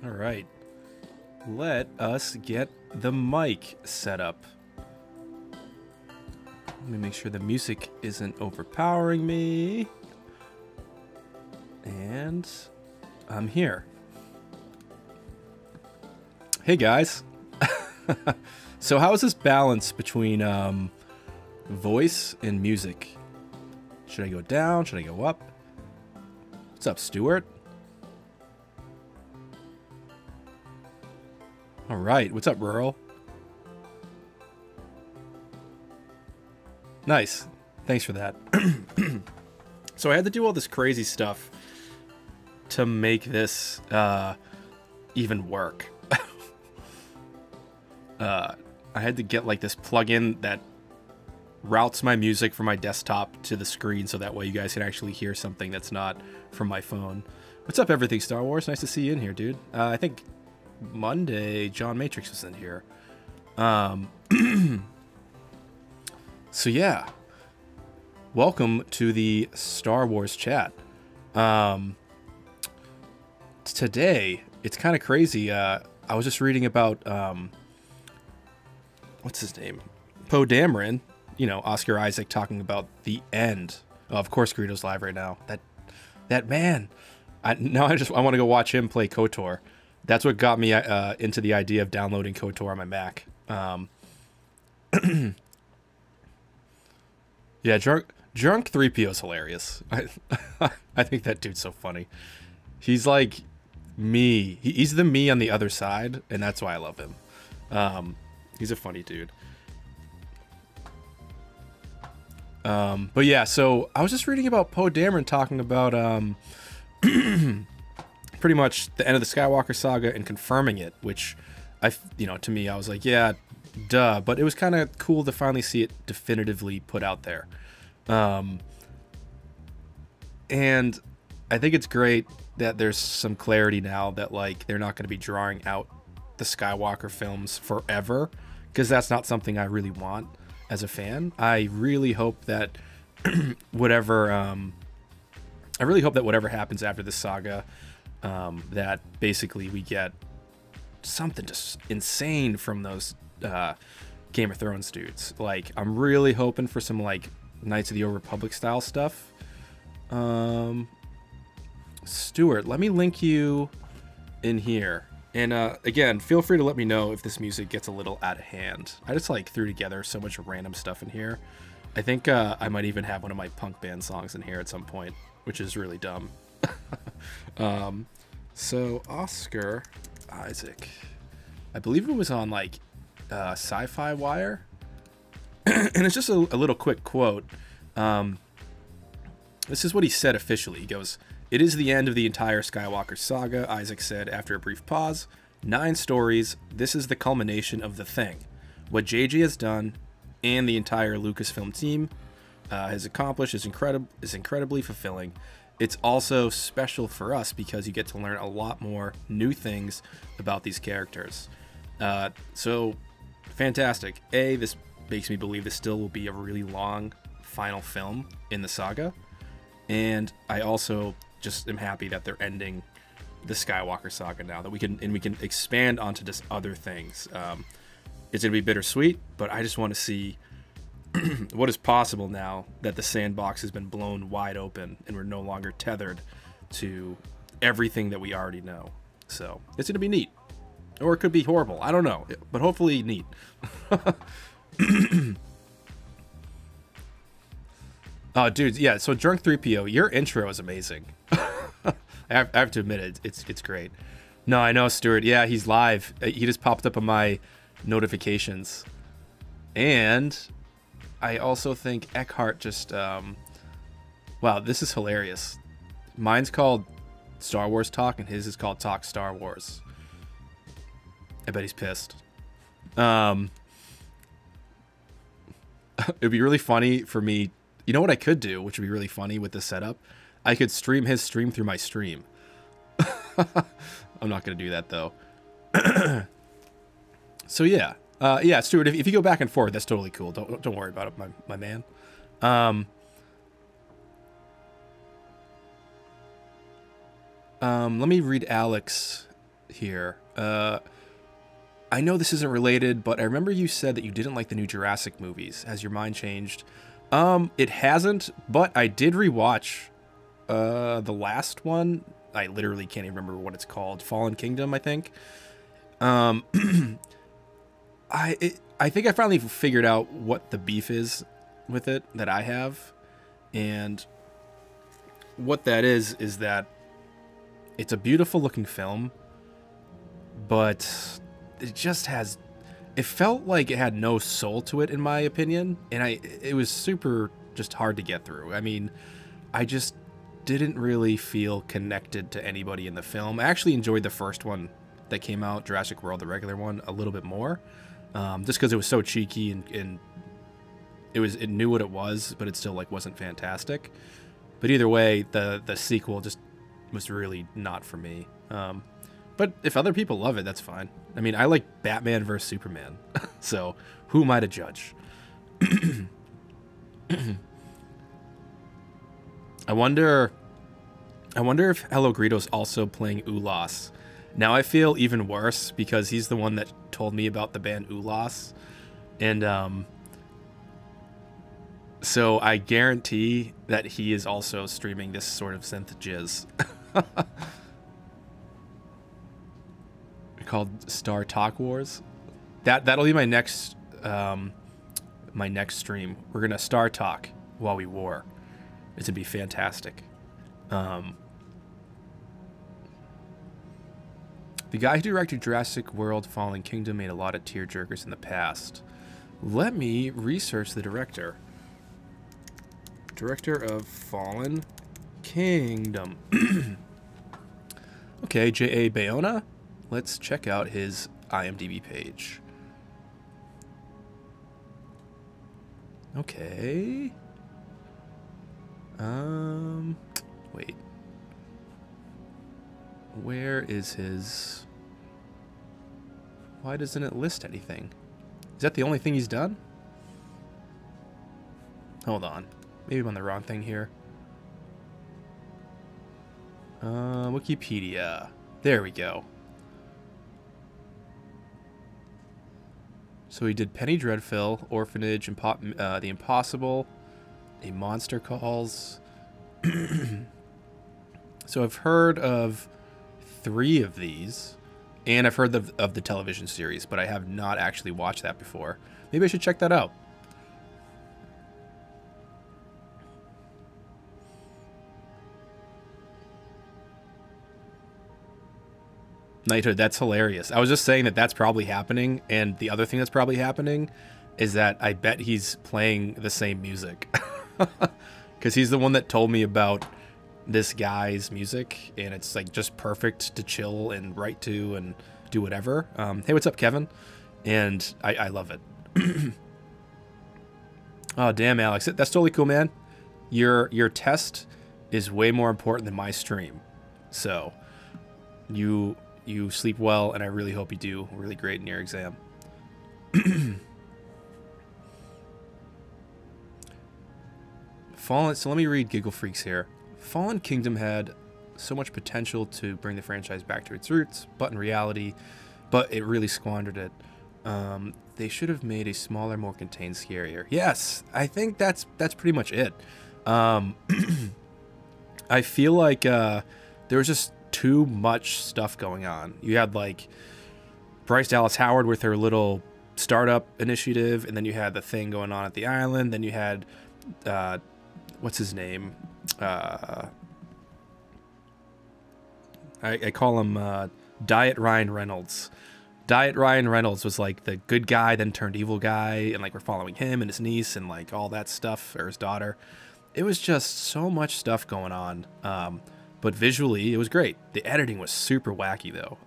All right. Let us get the mic set up. Let me make sure the music isn't overpowering me. And I'm here. Hey guys. So how is this balance between voice and music? Should I go down? Should I go up? What's up, Stuart? All right. What's up, Rural? Nice. Thanks for that. So I had to do all this crazy stuff to make this even work. I had to get like this plugin that routes my music from my desktop to the screen so that way you guys can actually hear something that's not from my phone. What's up, everything Star Wars? Nice to see you in here, dude. I think Monday John Matrix was in here. So yeah, welcome to the Star Wars chat. Today it's kind of crazy. I was just reading about what's his name, Poe Dameron. You know, Oscar Isaac talking about the end. Oh, of course, Greedo's live right now. That man. I want to go watch him play KOTOR. That's what got me into the idea of downloading KOTOR on my Mac. Yeah, Drunk 3PO is hilarious. I think that dude's so funny. He's like me. He's the me on the other side, and that's why I love him. He's a funny dude. But yeah, so I was just reading about Poe Dameron talking about pretty much the end of the Skywalker saga and confirming it, which to me, I was like, yeah, duh. But it was kind of cool to finally see it definitively put out there. And I think it's great that there's some clarity now that like they're not going to be drawing out the Skywalker films forever, because that's not something I really want as a fan. I really hope that whatever happens after this saga, that basically we get something just insane from those Game of Thrones dudes. Like, I'm really hoping for some like Knights of the Old Republic style stuff. Stuart, let me link you in here. And again, feel free to let me know if this music gets a little out of hand. I just like threw together so much random stuff in here. I think I might even have one of my punk band songs in here at some point, which is really dumb. So Oscar Isaac, I believe it was on like Sci-Fi Wire, and it's just a little quick quote. This is what he said officially. He goes, "It is the end of the entire Skywalker saga," Isaac said after a brief pause. 9 stories. This is the culmination of the thing. What JJ has done and the entire Lucasfilm team has accomplished is incredibly fulfilling. It's also special for us because you get to learn a lot more new things about these characters. So fantastic. This makes me believe this still will be a really long final film in the saga. And I also just am happy that they're ending the Skywalker saga now, that we can expand onto just other things. It's gonna be bittersweet, but I just want to see what is possible now that the sandbox has been blown wide open and we're no longer tethered to everything that we already know. So it's gonna be neat, or it could be horrible. I don't know, but hopefully neat. Oh, dude, yeah. So Drunk 3PO, your intro is amazing. I have to admit it. It's great. No, I know, Stuart. Yeah, he's live. He just popped up on my notifications. And I also think Eckhart just... wow, this is hilarious. Mine's called Star Wars Talk, and his is called Talk Star Wars. I bet he's pissed. It'd be really funny for me... You know what I could do, which would be really funny with this setup? I could stream his stream through my stream. I'm not going to do that, though. So, yeah. Yeah, Stuart, if you go back and forth, that's totally cool. Don't worry about it, my man. Let me read Alex here. I know this isn't related, but I remember you said that you didn't like the new Jurassic movies. Has your mind changed? It hasn't, but I did rewatch the last one. I literally can't even remember what it's called. Fallen Kingdom, I think. I think I finally figured out what the beef is with it that I have, and what that is that it's a beautiful looking film, but it just has, it felt like it had no soul to it in my opinion, and it was super just hard to get through. I mean, I just didn't really feel connected to anybody in the film. I actually enjoyed the first one that came out, Jurassic World, the regular one, a little bit more, just because it was so cheeky and it knew what it was, but it still like wasn't fantastic. But either way, the sequel just was really not for me. But if other people love it, that's fine. I mean, I like Batman vs Superman, so who am I to judge? I wonder if Hello Greedo's also playing Ulas. Now I feel even worse because he's the one that told me about the band Ulas, and so I guarantee that he is also streaming this sort of synth jizz. Called Star Talk Wars. That'll be my next stream. We're gonna Star Talk while we war. It's gonna be fantastic. The guy who directed Jurassic World Fallen Kingdom made a lot of tearjerkers in the past. Let me research the director. Director of Fallen Kingdom. Okay, J.A. Bayona. Let's check out his IMDb page. Okay. Wait. Where is his... Why doesn't it list anything? Is that the only thing he's done? Hold on. Maybe I'm on the wrong thing here. Wikipedia. There we go. So he did Penny Dreadful, Orphanage, The Impossible, A Monster Calls. So I've heard of 3 of these, and I've heard of the television series, but I have not actually watched that before. Maybe I should check that out. Knighthood, that's hilarious. I was just saying that that's probably happening, and the other thing that's probably happening is that I bet he's playing the same music. Because he's the one that told me about this guy's music, and it's like just perfect to chill and write to and do whatever. Hey, what's up, Kevin? And I love it. Oh, damn, Alex. That's totally cool, man. Your test is way more important than my stream. So, you sleep well, and I really hope you do really great in your exam. So let me read Giggle Freaks here. Fallen Kingdom had so much potential to bring the franchise back to its roots, but in reality, it really squandered it. They should have made a smaller, more contained, scarier. Yes, I think that's pretty much it. I feel like there was just too much stuff going on. You had like Bryce Dallas Howard with her little startup initiative, and then you had the thing going on at the island. Then you had what's his name? I call him Diet Ryan Reynolds. Diet Ryan Reynolds was like the good guy, then turned evil guy, and like we're following him and his niece and like all that stuff, or his daughter. It was just so much stuff going on. But visually, it was great. The editing was super wacky, though.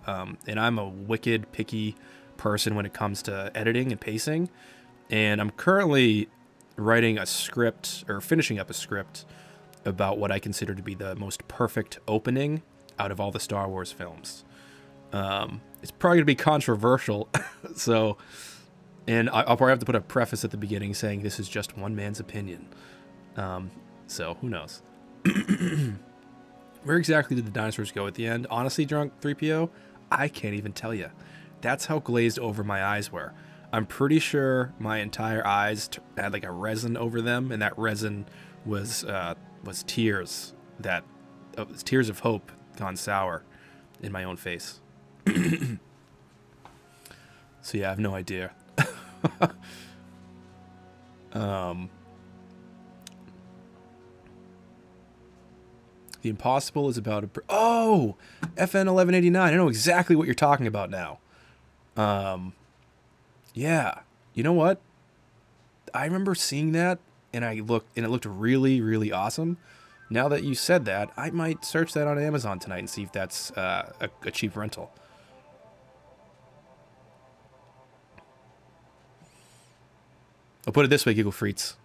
And I'm a wicked, picky person when it comes to editing and pacing. And I'm currently writing a script, or finishing up a script, about what I consider to be the most perfect opening out of all the Star Wars films. It's probably going to be controversial. And I'll probably have to put a preface at the beginning saying this is just one man's opinion. So, who knows? Where exactly did the dinosaurs go at the end? Honestly, Drunk 3PO, I can't even tell you. That's how glazed over my eyes were. I'm pretty sure my entire eyes had like a resin over them, and that resin was tears tears of hope gone sour in my own face. So yeah, I have no idea. The Impossible is about oh, FN 1189. I know exactly what you're talking about now. Yeah, you know what? I remember seeing that, and it looked really, really awesome. Now that you said that, I might search that on Amazon tonight and see if that's a cheap rental. I'll put it this way, Giggle Freets.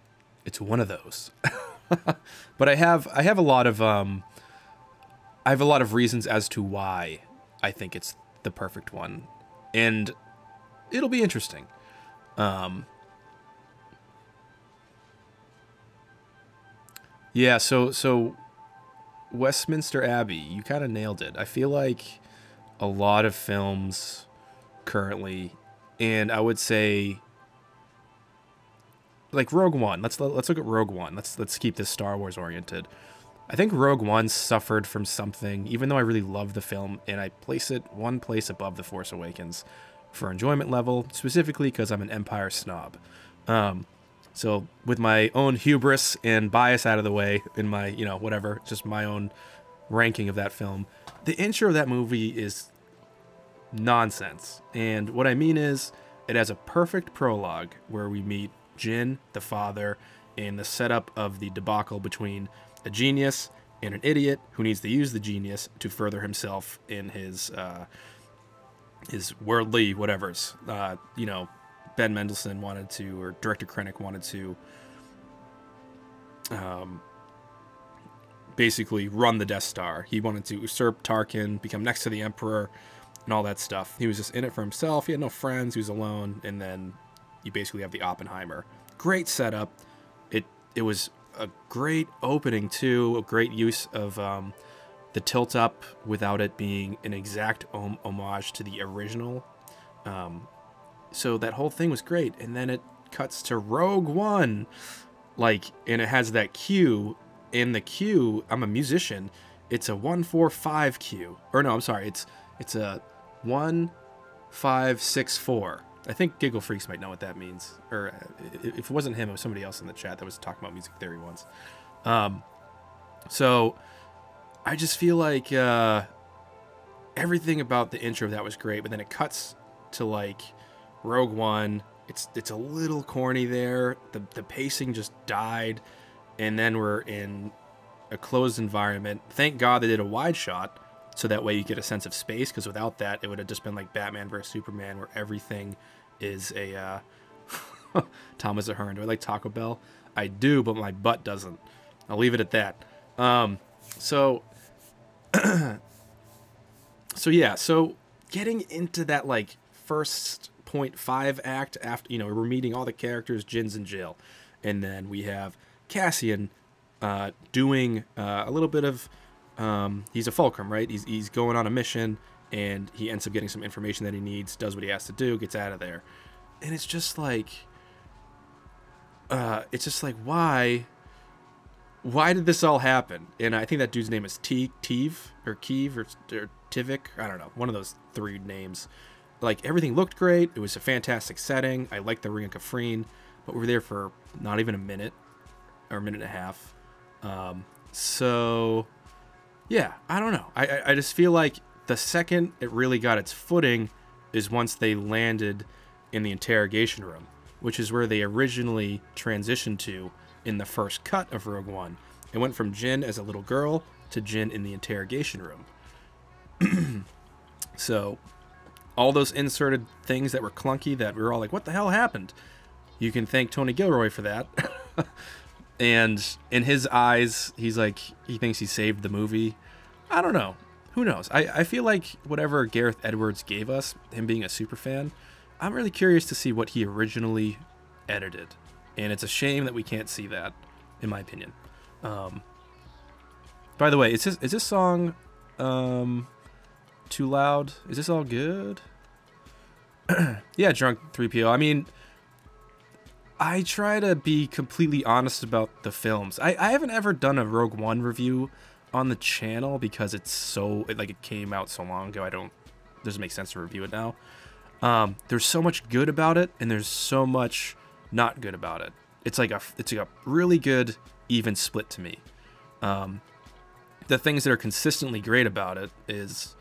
It's one of those. But I have a lot of reasons as to why I think it's the perfect one, and it'll be interesting. Yeah, so Westminster Abbey, you kind of nailed it. I feel like a lot of films currently, and I would say like Rogue One. Let's look at Rogue One. Let's keep this Star Wars oriented. I think Rogue One suffered from something, even though I really love the film, and I place it one place above The Force Awakens for enjoyment level, specifically because I'm an Empire snob. So with my own hubris and bias out of the way, in my, whatever, just my own ranking of that film, the intro of that movie is nonsense. And what I mean is, it has a perfect prologue where we meet Jin, the father, and the setup of the debacle between a genius and an idiot who needs to use the genius to further himself in his worldly whatevers. Ben Mendelsohn wanted to, or Director Krennic wanted to, basically run the Death Star. He wanted to usurp Tarkin, become next to the Emperor, and all that stuff. He was just in it for himself. He had no friends. He was alone. And then you basically have the Oppenheimer. Great setup. It was a great opening too. A great use of the tilt up without it being an exact homage to the original. So that whole thing was great. And then it cuts to Rogue One, and it has that cue. In the cue, I'm a musician. It's a 1-4-5 cue, or no, I'm sorry. It's a 1-5-6-4. I think Giggle Freaks might know what that means. Or if it wasn't him, it was somebody else in the chat that was talking about music theory once. So I just feel like everything about the intro of that was great, but then it cuts to Rogue One. It's a little corny there. The pacing just died, and then we're in a closed environment. Thank God they did a wide shot, so that way you get a sense of space, because without that, it would have just been like Batman vs. Superman, where everything is a... Thomas Ahern, do I like Taco Bell? I do, but my butt doesn't. I'll leave it at that. So getting into that, first 0.5 act, after, we're meeting all the characters, Jin's in jail. And then we have Cassian doing a little bit of... he's a Fulcrum, right? He's going on a mission, and he ends up getting some information that he needs, does what he has to do, gets out of there. And it's just why did this all happen? And I think that dude's name is Keeve or Tivik. I don't know. One of those three names. Everything looked great. It was a fantastic setting. I liked the Ring of Kafrene, but we were there for not even a minute or a minute and a half. So yeah, I don't know. I just feel like the second it really got its footing is once they landed in the interrogation room, which is where they originally transitioned to in the first cut of Rogue One. It went from Jin as a little girl to Jin in the interrogation room. So all those inserted things that were clunky, that we were all like, what the hell happened? You can thank Tony Gilroy for that. And in his eyes, he thinks he saved the movie. I don't know. Who knows? I feel like whatever Gareth Edwards gave us, him being a super fan, I'm really curious to see what he originally edited. And it's a shame that we can't see that, in my opinion. By the way, is this song too loud? Is this all good? Yeah, drunk 3PO. I mean, I try to be completely honest about the films. I haven't ever done a Rogue One review on the channel because it's so, like, it came out so long ago. Doesn't make sense to review it now. There's so much good about it, and there's so much not good about it. It's like a really good even split to me. The things that are consistently great about it is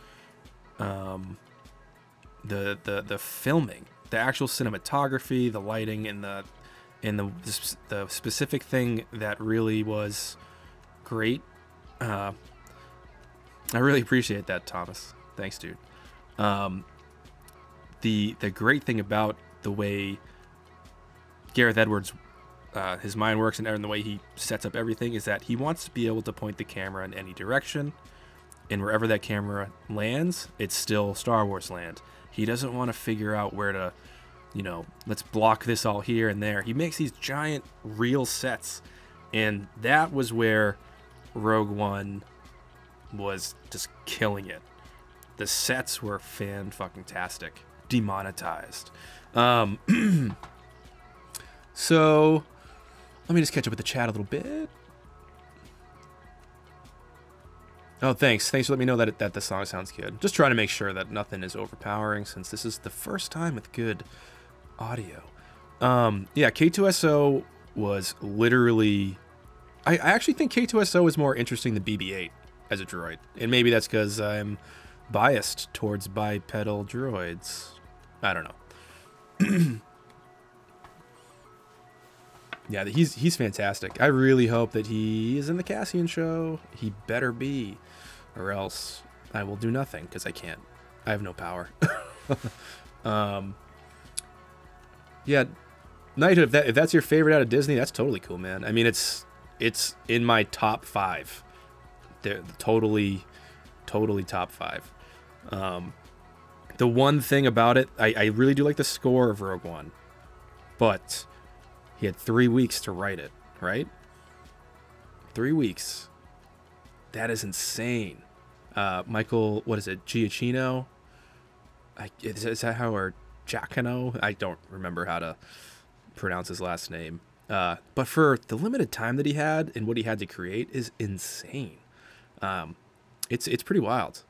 the filming, the actual cinematography, the lighting, and the specific thing that really was great. I really appreciate that, Thomas. Thanks, dude. The great thing about the way Gareth Edwards, his mind works and the way he sets up everything is that he wants to be able to point the camera in any direction, and wherever that camera lands, it's still Star Wars land. He doesn't want to figure out where to, let's block this all here and there. He makes these giant real sets, and that was where Rogue One was just killing it. The sets were fan-fucking-tastic. Demonetized. So, let me just catch up with the chat a little bit. Oh, thanks. Thanks for letting me know that the song sounds good. Just trying to make sure that nothing is overpowering, since this is the first time with good audio. Yeah, K2SO was literally... I actually think K2SO is more interesting than BB-8 as a droid. And maybe that's because I'm biased towards bipedal droids. I don't know. Yeah, he's fantastic. I really hope that he is in the Cassian show. He better be, or else I will do nothing, because I can't. I have no power. Yeah, Knighthood, if that's your favorite out of Disney, that's totally cool, man. I mean, it's in my top 5. They're totally top 5. The one thing about it, I really do like the score of Rogue One, but he had 3 weeks to write it, right? 3 weeks. That is insane. Michael, what is it, Giacchino? Is that how, or Giacono? I don't remember how to pronounce his last name. But for the limited time that he had and what he had to create is insane. It's pretty wild.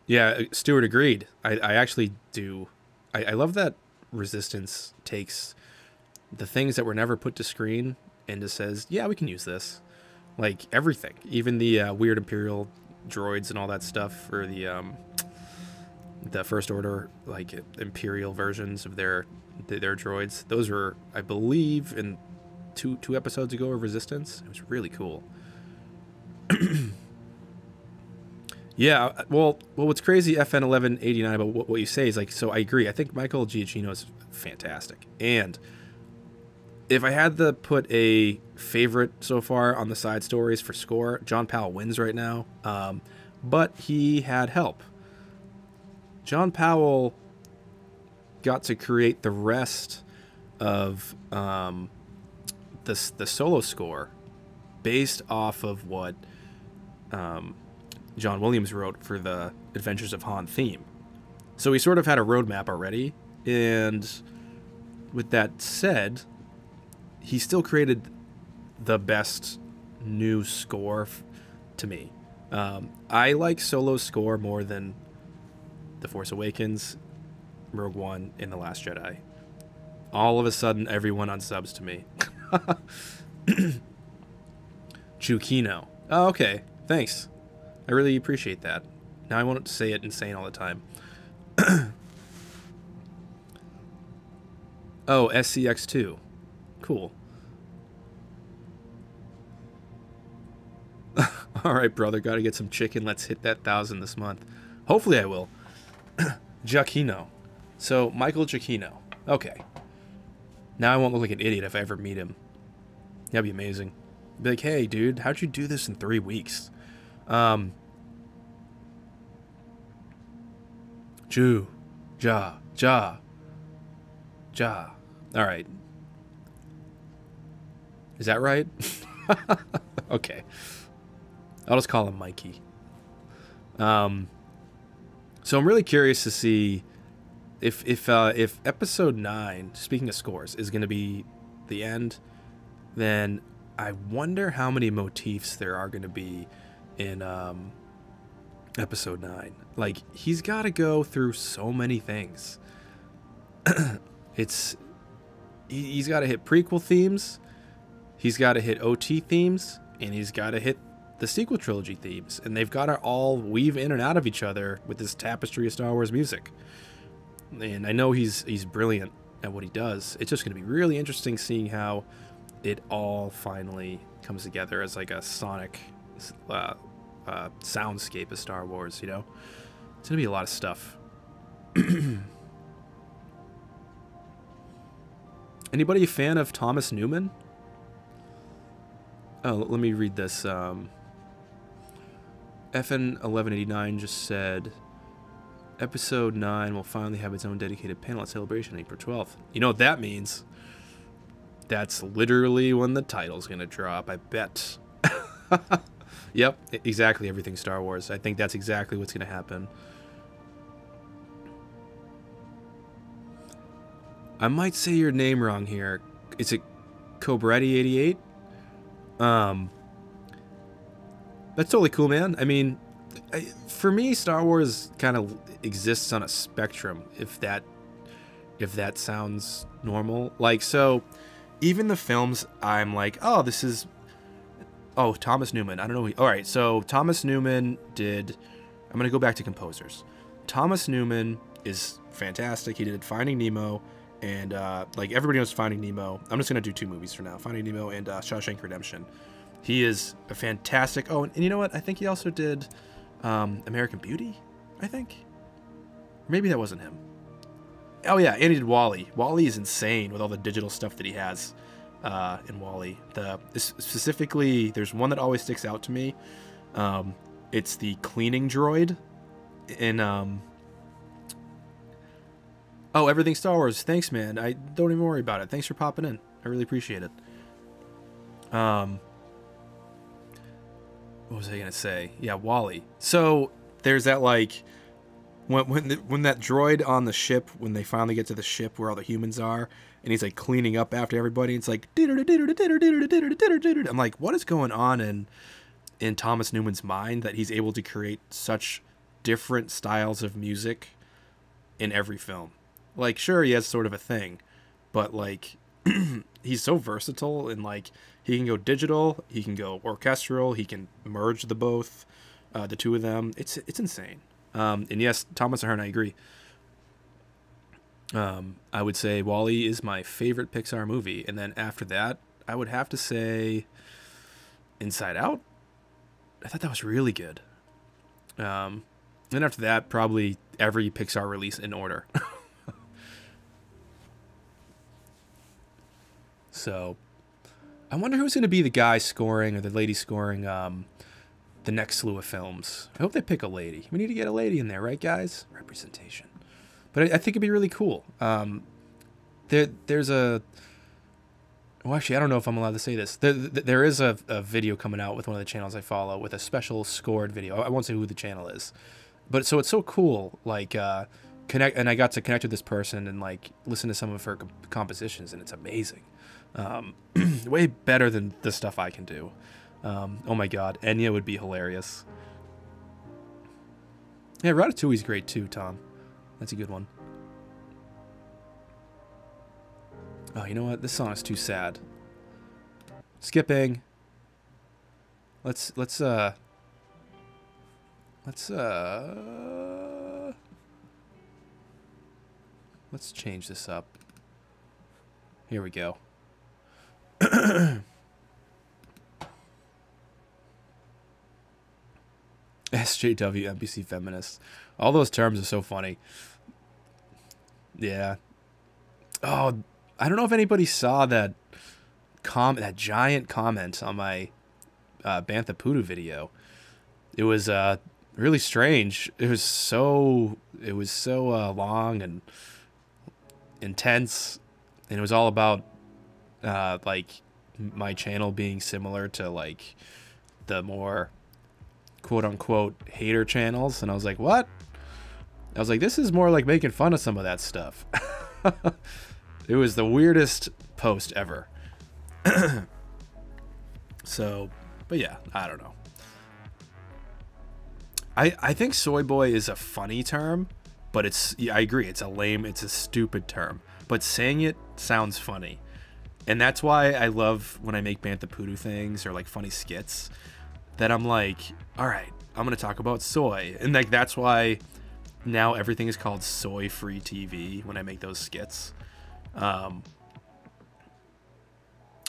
Yeah, Stuart agreed. I actually do. I love that Resistance takes the things that were never put to screen and just says, yeah, we can use this. Like everything, even the weird Imperial droids and all that stuff, or the First Order, like Imperial versions of their droids. Those were, I believe, in two episodes ago of Resistance. It was really cool. Yeah, well, what's crazy, FN1189, about what you say is, like, so I agree. I think Michael Giacchino is fantastic. And if I had to put a favorite so far on the side stories for score, John Powell wins right now. But he had help. John Powell got to create the rest of the solo score based off of what John Williams wrote for the Adventures of Han theme. So he sort of had a roadmap already, and with that said, he still created the best new score to me. I like Solo score more than The Force Awakens, Rogue One, and The Last Jedi. All of a sudden, everyone unsubs to me. Chukino. Oh, okay. Thanks. I really appreciate that. Now I won't say it insane all the time. Oh, SCX2. Cool. Alright, brother. Gotta get some chicken. Let's hit that 1,000 this month. Hopefully I will. Giacchino. So, Michael Giacchino. Okay. Now I won't look like an idiot if I ever meet him. That'd be amazing. Be like, hey, dude, how'd you do this in 3 weeks? Ja. Alright. Is that right? Okay. I'll just call him Mikey. So I'm really curious to see if episode 9, speaking of scores, is going to be the end. Then I wonder how many motifs there are going to be in episode 9. Like, he's got to go through so many things. He's got to hit prequel themes, he's got to hit OT themes, and he's got to hit the sequel trilogy themes, and they've got to all weave in and out of each other with this tapestry of Star Wars music. And I know he's brilliant at what he does. It's just going to be really interesting seeing how it all finally comes together as like a sonic soundscape of Star Wars, you know? It's going to be a lot of stuff. Anybody a fan of Thomas Newman? Oh, let me read this. FN1189 just said, Episode 9 will finally have its own dedicated panel at Celebration on April 12th. You know what that means? That's literally when the title's going to drop, I bet. Yep, exactly, everything Star Wars. I think that's exactly what's going to happen. I might say your name wrong here. Is it Cobretti88? That's totally cool, man. I mean, for me, Star Wars kind of exists on a spectrum, if that sounds normal. Like, so even the films, I'm like, oh, this is, oh, Thomas Newman. I don't know. All right, so Thomas Newman did, I'm going to go back to composers. Thomas Newman is fantastic. He did Finding Nemo, and like everybody knows Finding Nemo. I'm just going to do 2 movies for now, Finding Nemo and Shawshank Redemption. He is a fantastic, oh, and you know what? I think he also did American Beauty, I think. Maybe that wasn't him. Oh yeah, and he did WALL-E. WALL-E is insane with all the digital stuff that he has in WALL-E. Specifically, there's one that always sticks out to me. It's the cleaning droid in oh, everything Star Wars. Thanks, man. I don't even worry about it. Thanks for popping in. I really appreciate it. What was I gonna say? Yeah, WALL-E. So there's that, like, when that droid on the ship, when they finally get to the ship where all the humans are, and he's like cleaning up after everybody, it's like I'm like, what is going on in Thomas Newman's mind that he's able to create such different styles of music in every film? Like, sure, he has sort of a thing, but like he's so versatile, and like he can go digital, he can go orchestral, he can merge the both, the two of them. It's insane. And yes, Thomas Ahern, I agree. I would say WALL-E is my favorite Pixar movie, and then after that, I would have to say Inside Out. I thought that was really good. Then after that, probably every Pixar release in order. So, I wonder who's going to be the guy scoring or the lady scoring the next slew of films. I hope they pick a lady. We need to get a lady in there, right, guys? Representation. But I think it'd be really cool. There's a... Well, actually, I don't know if I'm allowed to say this. There is a video coming out with one of the channels I follow with a special scored video. I won't say who the channel is. But so it's so cool, like, and I got to connect with this person and, like, listen to some of her compositions, and it's amazing. Way better than the stuff I can do. Oh my god, Enya would be hilarious. Yeah, Ratatouille's great too, Tom. That's a good one. Oh, you know what? This song is too sad. Skipping. Let's change this up. Here we go. SJW, NPC feminists. All those terms are so funny. Yeah. Oh, I don't know if anybody saw that that giant comment on my Bantha Poodoo video. It was really strange. It was so long and intense, and it was all about like my channel being similar to like the more quote-unquote hater channels, and I was like, what? I was like, this is more like making fun of some of that stuff. It was the weirdest post ever. So, but yeah, I don't know. I think soy boy is a funny term, but I agree, it's a stupid term, but saying it sounds funny. And that's why I love when I make Bantha Poodoo things or like funny skits, that I'm like, all right, I'm going to talk about soy. And like, that's why now everything is called soy free TV when I make those skits.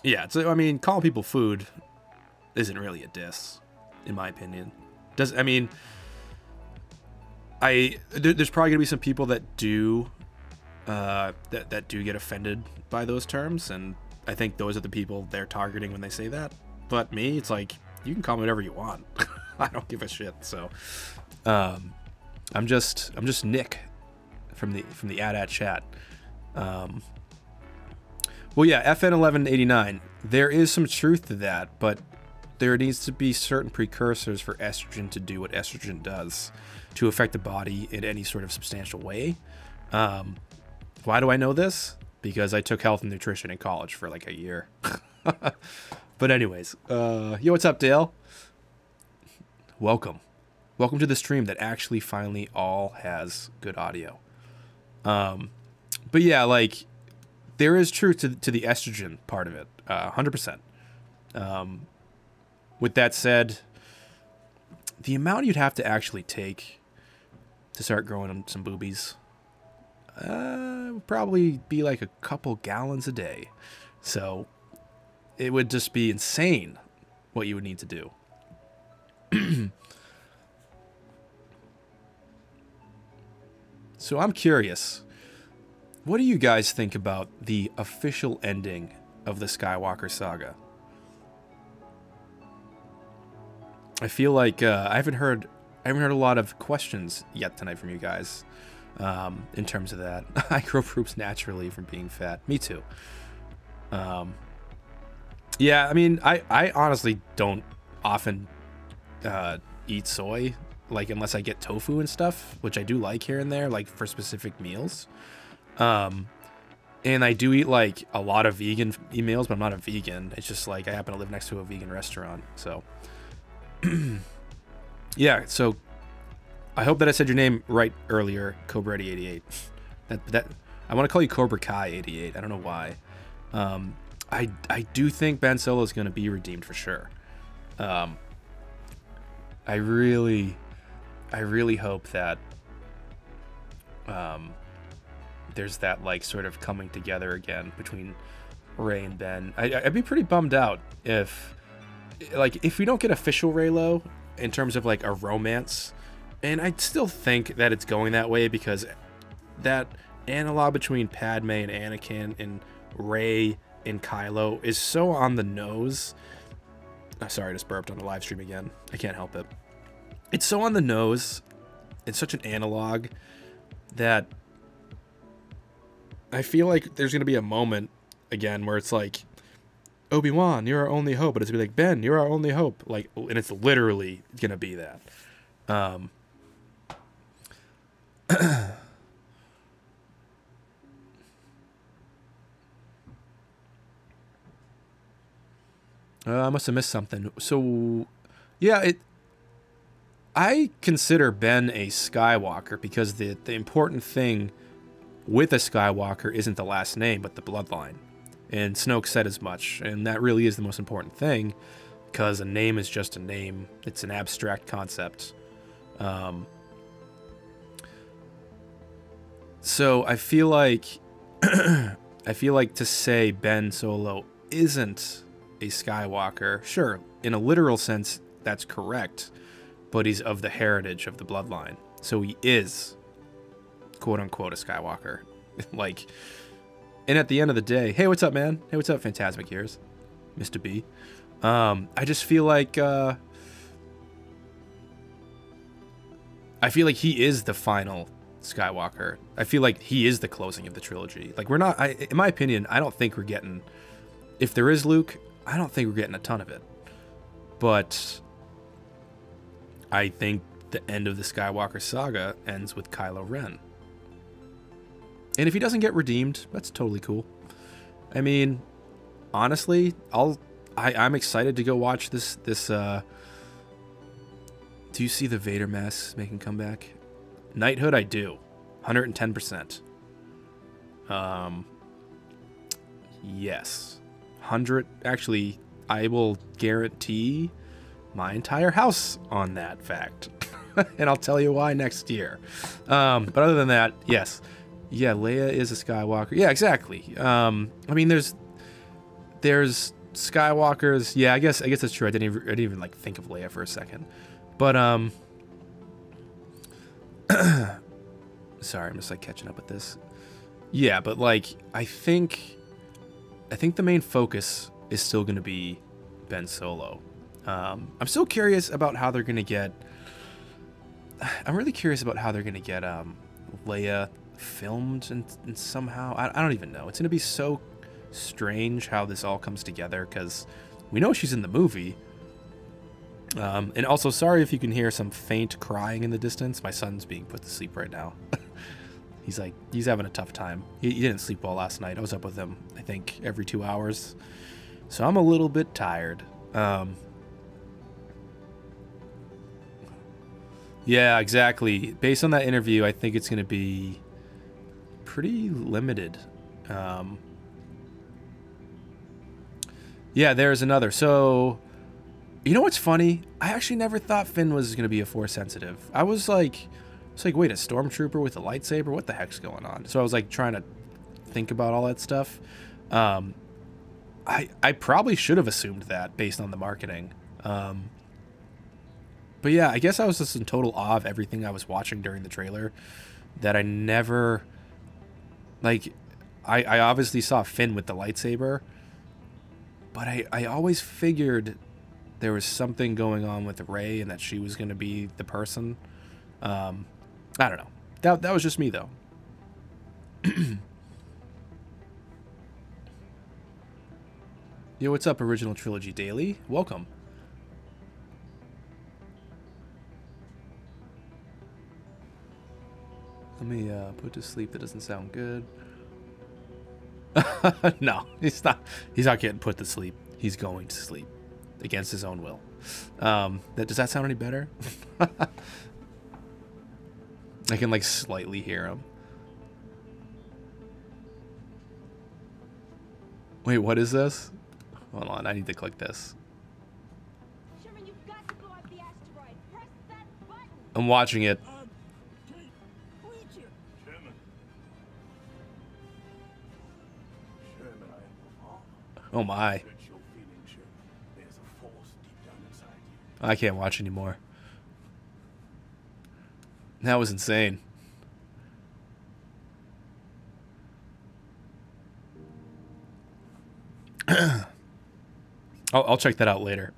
Yeah, so I mean, calling people food isn't really a diss, in my opinion. There's probably gonna be some people that do that do get offended by those terms, and I think those are the people they're targeting when they say that. But me, it's like, you can call me whatever you want. I don't give a shit. So I'm just Nick from the AT chat. Well, yeah, FN1189, there is some truth to that, but there needs to be certain precursors for estrogen to do what estrogen does to affect the body in any sort of substantial way. Why do I know this? Because I took health and nutrition in college for like a year. But anyways, yo, what's up, Dale? Welcome to the stream that actually finally all has good audio. But yeah, like, there is truth to the estrogen part of it, 100%. With that said, the amount you'd have to actually take to start growing some boobies would probably be like a couple gallons a day. So it would just be insane what you would need to do. So I'm curious, what do you guys think about the official ending of the Skywalker saga? I feel like I haven't heard a lot of questions yet tonight from you guys in terms of that. I grow boobs naturally from being fat. Me too. Yeah, I mean, I honestly don't often eat soy, like, unless I get tofu and stuff, which I do like here and there, like for specific meals. And I do eat like a lot of vegan meals, but I'm not a vegan. It's just like I happen to live next to a vegan restaurant, so yeah. So I hope that I said your name right earlier, Cobra88. That I want to call you Cobra Kai 88. I don't know why. I do think Ben Solo is going to be redeemed for sure. I really hope that there's that like sort of coming together again between Rey and Ben. I'd be pretty bummed out if we don't get official Reylo in terms of like a romance, and I still think that it's going that way because that analog between Padme and Anakin and Rey and Kylo is so on the nose. Sorry, I just burped on the live stream again. I can't help it. It's so on the nose. It's such an analog that I feel like there's going to be a moment again where it's like, Obi-Wan, you're our only hope. But it's going to be like, Ben, you're our only hope. Like, and it's literally going to be that. I must have missed something. So, yeah, I consider Ben a Skywalker because the important thing with a Skywalker isn't the last name, but the bloodline. And Snoke said as much, and that really is the most important thing, because a name is just a name. It's an abstract concept. So I feel like to say Ben Solo isn't a Skywalker, sure, in a literal sense, that's correct, but he's of the heritage of the bloodline. So he is, quote unquote, a Skywalker. Like, and at the end of the day, hey, what's up, man? Hey, what's up, Phantasmic Ears? Mr. B. I just feel like, he is the final Skywalker. I feel like he is the closing of the trilogy. Like, we're not, in my opinion, I don't think we're getting, if there is Luke, I don't think we're getting a ton of it. But I think the end of the Skywalker saga ends with Kylo Ren. And if he doesn't get redeemed, that's totally cool. I mean, honestly, I'm excited to go watch this. Do you see the Vader mask making comeback? Knighthood, I do. 110%. Yes. 100. Actually, I will guarantee my entire house on that fact. And I'll tell you why next year. But other than that, yes. Yeah, Leia is a Skywalker. Yeah, exactly. I mean, there's Skywalkers. Yeah, I guess that's true. I didn't even like think of Leia for a second. But sorry, I'm just like catching up with this. Yeah, but like I think the main focus is still going to be Ben Solo. I'm still curious about how they're going to get. I'm really curious about how they're going to get Leia filmed and somehow I don't even know. It's going to be so strange how this all comes together because we know she's in the movie. And also, sorry if you can hear some faint crying in the distance. My son's being put to sleep right now. He's having a tough time. He didn't sleep well last night. I was up with him, I think, every 2 hours. So I'm a little bit tired. Yeah, exactly. Based on that interview, I think it's going to be pretty limited. Yeah, there's another. So, you know what's funny? I actually never thought Finn was going to be a Force sensitive. I was like, wait, a stormtrooper with a lightsaber? What the heck's going on? So I was like trying to think about all that stuff. I probably should have assumed that based on the marketing. But yeah, I guess I was just in total awe of everything I was watching during the trailer that I never, like, I obviously saw Finn with the lightsaber, but I always figured there was something going on with Rey and that she was going to be the person. I don't know. That was just me, though. Yo, what's up, Original Trilogy Daily? Welcome. Let me put to sleep. That doesn't sound good. No, he's not getting put to sleep. He's going to sleep against his own will. Does that sound any better? I can like slightly hear him. Wait, what is this? Hold on, I need to click this. Sherman, you've got to blow up the asteroid. Press that button. I'm watching it. Oh my. I can't watch anymore. That was insane. I'll check that out later.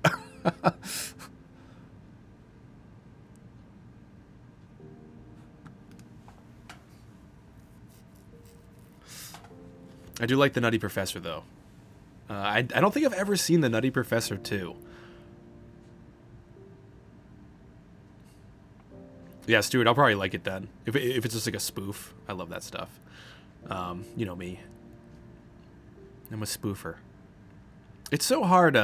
I do like the Nutty Professor, though. I don't think I've ever seen the Nutty Professor 2. Yeah, Stuart, I'll probably like it then. If it's just like a spoof. I love that stuff. You know me. I'm a spoofer. It's so hard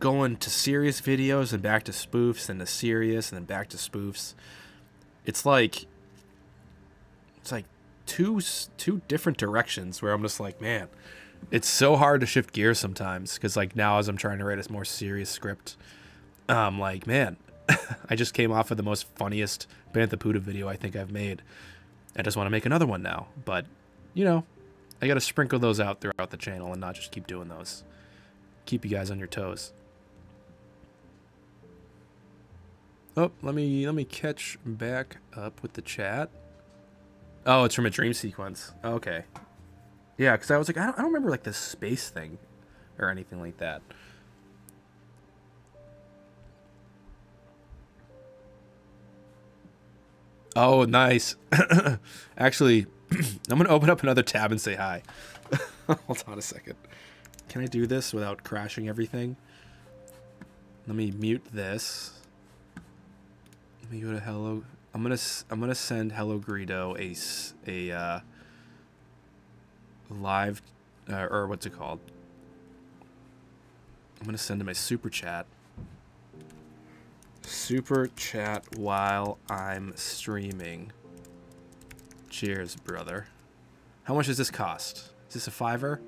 going to serious videos and back to spoofs and to serious and then back to spoofs. It's like two different directions where I'm just like, man, it's so hard to shift gears sometimes because like now as I'm trying to write a more serious script, I'm like, man, I just came off of the most funniest Bantha Puda video I think I've made. I just want to make another one now, but you know, I got to sprinkle those out throughout the channel and not just keep doing those. Keep you guys on your toes. Oh, let me catch back up with the chat. Oh, it's from a dream sequence. Okay. Yeah, because I was like, I don't remember like the space thing or anything like that. Oh, nice. Actually, I'm going to open up another tab and say hi. Hold on a second. Can I do this without crashing everything? Let me mute this. Let me go to Hello. I'm gonna send Hello Greedo a live or what's it called? I'm gonna send him a super chat. Super chat while I'm streaming. Cheers, brother. How much does this cost? Is this a $5?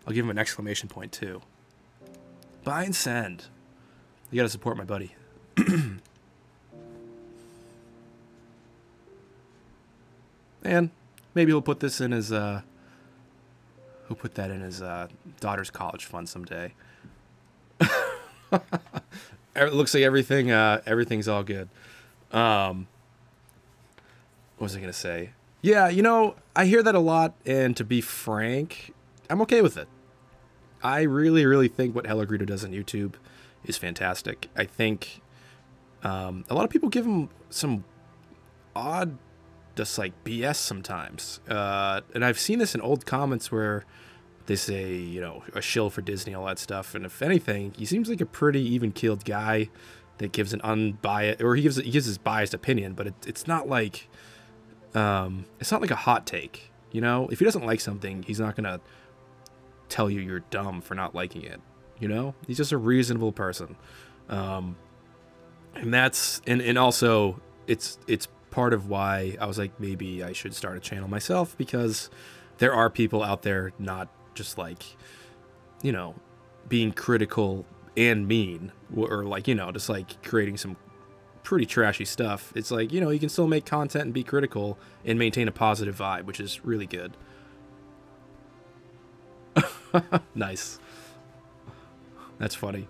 I'll give him an exclamation point too. Buy and send. You gotta support my buddy. And maybe he'll put this in his he'll put that in his daughter's college fund someday. It looks like everything's all good. What was I gonna say? Yeah, you know, I hear that a lot, and to be frank, I'm okay with it. I really, really think what Hello Greedo does on YouTube is fantastic. I think a lot of people give him some odd, just like BS sometimes. And I've seen this in old comments where they say, you know, a shill for Disney, all that stuff. And if anything, he seems like a pretty even-keeled guy that gives an unbiased, or he gives his biased opinion, but it's not like a hot take. You know, if he doesn't like something, he's not gonna tell you you're dumb for not liking it. You know, he's just a reasonable person. And that's and also it's part of why I was like, maybe I should start a channel myself, because there are people out there not just like, you know, being critical and mean, or like, you know, just like creating some pretty trashy stuff. It's like, you know, you can still make content and be critical and maintain a positive vibe, which is really good. Nice. That's funny.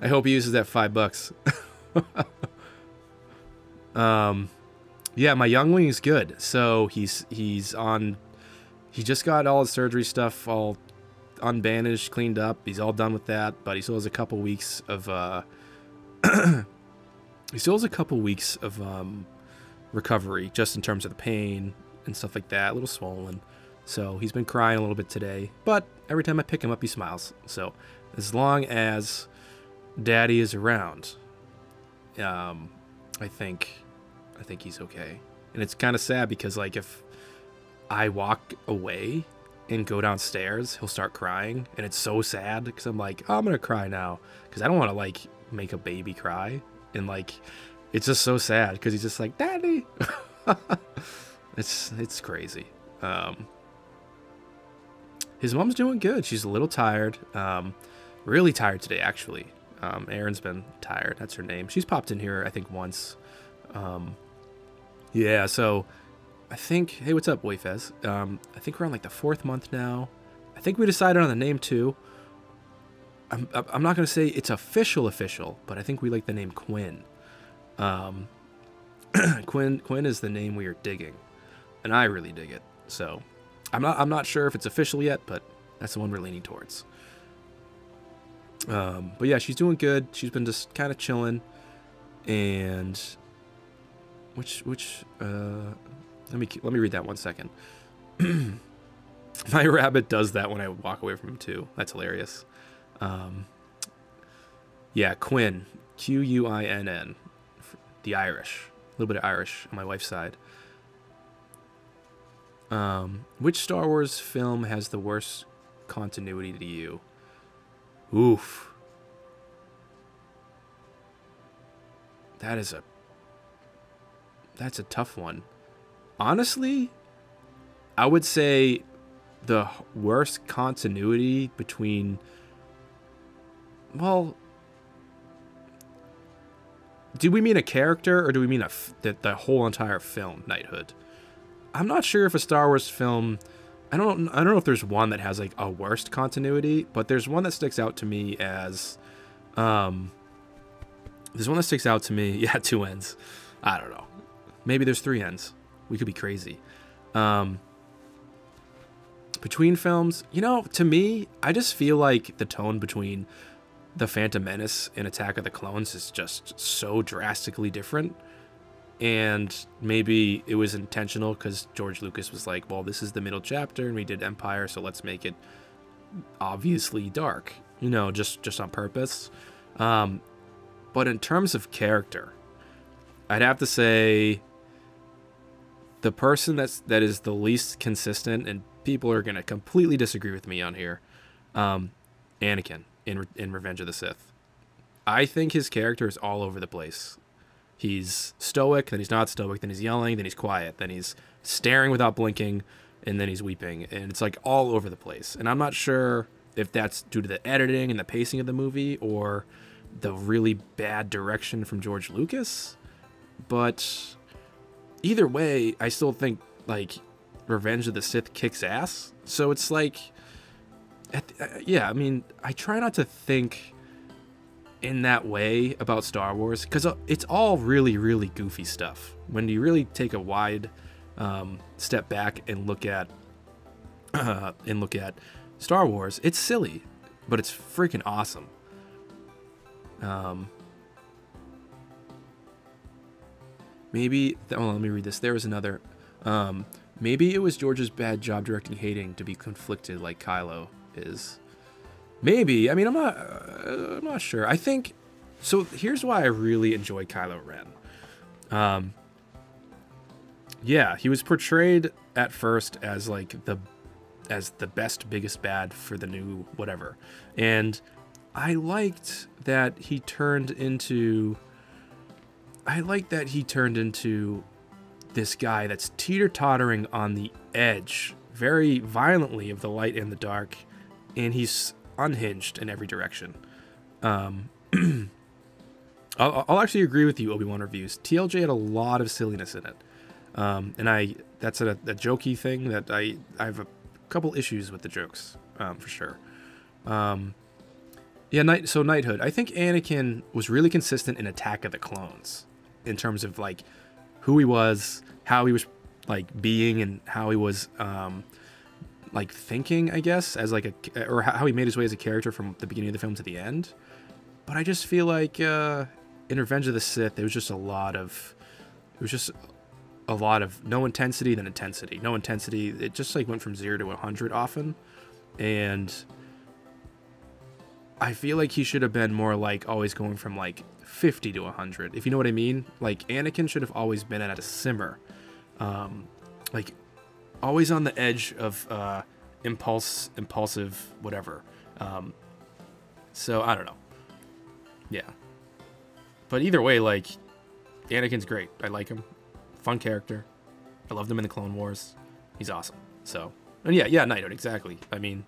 I hope he uses that $5. Yeah, my youngling is good. So he's on. He just got all his surgery stuff all unbandaged, cleaned up. He's all done with that, but he still has a couple weeks of recovery, just in terms of the pain and stuff like that. A little swollen. So he's been crying a little bit today, but every time I pick him up, he smiles. So as long as Daddy is around, I think he's okay. And it's kind of sad because, like, if I walk away and go downstairs, he'll start crying, and it's so sad because I'm like, oh, I'm gonna cry now because I don't want to like make a baby cry, and like it's just so sad because he's just like, Daddy. It's crazy. His mom's doing good. She's a little tired. Really tired today, actually. Erin's been tired. That's her name. She's popped in here, I think, once. Yeah, so I think... Hey, what's up, Wayfez? I think we're on, like, the 4th month now. I think we decided on the name, too. I'm not going to say it's official, but I think we like the name Quinn. Quinn is the name we are digging. And I really dig it. So... I'm not sure if it's official yet, but that's the one we're leaning towards. But yeah, she's doing good. She's been just kind of chilling, and let me read that 1 second. My rabbit does that when I walk away from him too. That's hilarious. Yeah, Quinn, Quinn, the Irish, a little bit of Irish on my wife's side. Which Star Wars film has the worst continuity to you? Oof. That's a tough one. Honestly, I would say the worst continuity between... Well... Do we mean a character, or do we mean the whole entire film, Knighthood? I'm not sure if a Star Wars film... I don't know if there's one that has like a worst continuity, but there's one that sticks out to me as... There's one that sticks out to me... Yeah, 2 ends. I don't know. Maybe there's 3 ends. We could be crazy. Between films, you know, to me, I just feel like the tone between The Phantom Menace and Attack of the Clones is just so drastically different. And maybe it was intentional because George Lucas was like, well, this is the middle chapter and we did Empire, so let's make it obviously dark, you know, just on purpose. But in terms of character, I'd have to say the person that is the least consistent, and people are going to completely disagree with me on here, Anakin in Revenge of the Sith. I think his character is all over the place. He's stoic, then he's not stoic, then he's yelling, then he's quiet, then he's staring without blinking, and then he's weeping. And it's like all over the place. And I'm not sure if that's due to the editing and the pacing of the movie or the really bad direction from George Lucas. But either way, I still think like Revenge of the Sith kicks ass. So it's like, yeah, I mean, I try not to think in that way about Star Wars because it's all really, really goofy stuff. When you really take a wide step back and look at Star Wars, it's silly, but it's freaking awesome. Maybe let me read this. There was another. Maybe it was George's bad job directing hating to be conflicted like Kylo is. Maybe. I mean, I'm not sure. I think so. Here's why I really enjoy Kylo Ren. Yeah, he was portrayed at first as like the best, biggest bad for the new whatever, and I liked that he turned into. This guy that's teeter-tottering on the edge very violently of the light and the dark, and he's unhinged in every direction. I'll actually agree with you, Obi-Wan Reviews. TLJ had a lot of silliness in it. And that's a jokey thing that I have a couple issues with the jokes, for sure. Yeah, Knighthood. I think Anakin was really consistent in Attack of the Clones in terms of like who he was, how he was like being, and how he was like thinking, I guess, as like or how he made his way as a character from the beginning of the film to the end. But I just feel like in Revenge of the Sith, there was just a lot of no intensity, then intensity, no intensity. It just like went from 0 to 100 often, and I feel like he should have been more like always going from like 50 to 100, if you know what I mean. Like Anakin should have always been at a simmer, like always on the edge of impulsive whatever. So I don't know. Yeah, but either way, like Anakin's great. I like him. Fun character. I loved him in the Clone Wars. He's awesome. So, and yeah, Knighthood, exactly. I mean,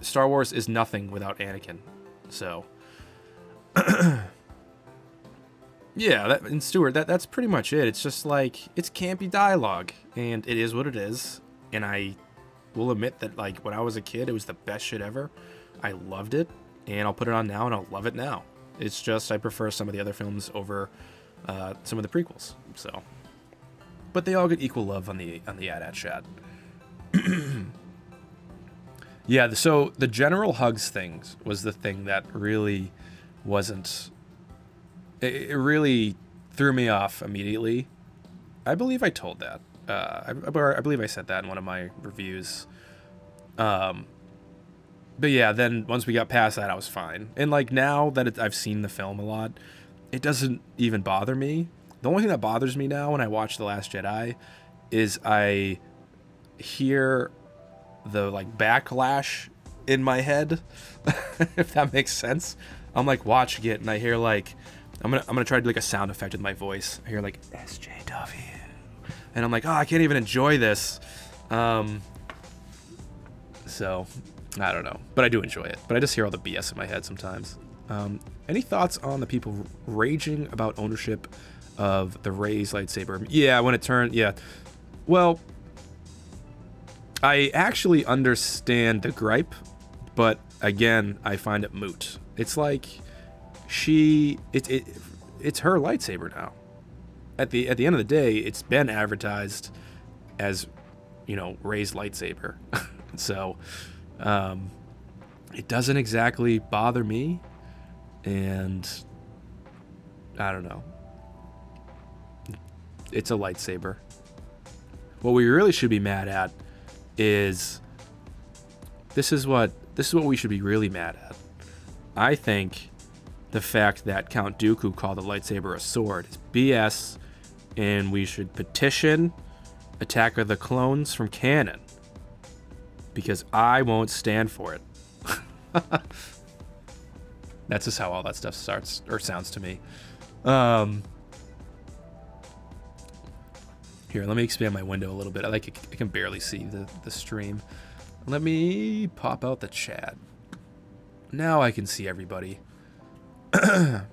Star Wars is nothing without Anakin. So, yeah, and Stuart, that's pretty much it. It's just like, it's campy dialogue, and it is what it is. And I will admit that, like, when I was a kid, it was the best shit ever. I loved it, and I'll put it on now, and I'll love it now. It's just, I prefer some of the other films over some of the prequels. So, but they all get equal love on the AT-AT chat. Yeah, so the General Hugs things was the thing that really wasn't. It really threw me off immediately. I believe I told that. I believe I said that in one of my reviews. But yeah, then once we got past that, I was fine. And like now that I've seen the film a lot, it doesn't even bother me. The only thing that bothers me now when I watch The Last Jedi is I hear the like backlash in my head, if that makes sense. I'm like watching it and I hear like I'm gonna try to do like a sound effect with my voice. I hear like SJW, and I'm like, oh, I can't even enjoy this. So I don't know, but I do enjoy it. But I just hear all the BS in my head sometimes. Any thoughts on the people raging about ownership of the Rey's lightsaber? Yeah, when it turned, yeah. Well, I actually understand the gripe, but again, I find it moot. It's like it's her lightsaber now. At the end of the day, it's been advertised as, you know, Rey's lightsaber. So, it doesn't exactly bother me, and I don't know. It's a lightsaber. What we really should be mad at is this is what we should be really mad at. I think the fact that Count Dooku called the lightsaber a sword is BS, and we should petition Attack of the Clones from canon, because I won't stand for it. That's just how all that stuff starts or sounds to me. Here, let me expand my window a little bit. I can barely see the stream. Let me pop out the chat. Now I can see everybody. Let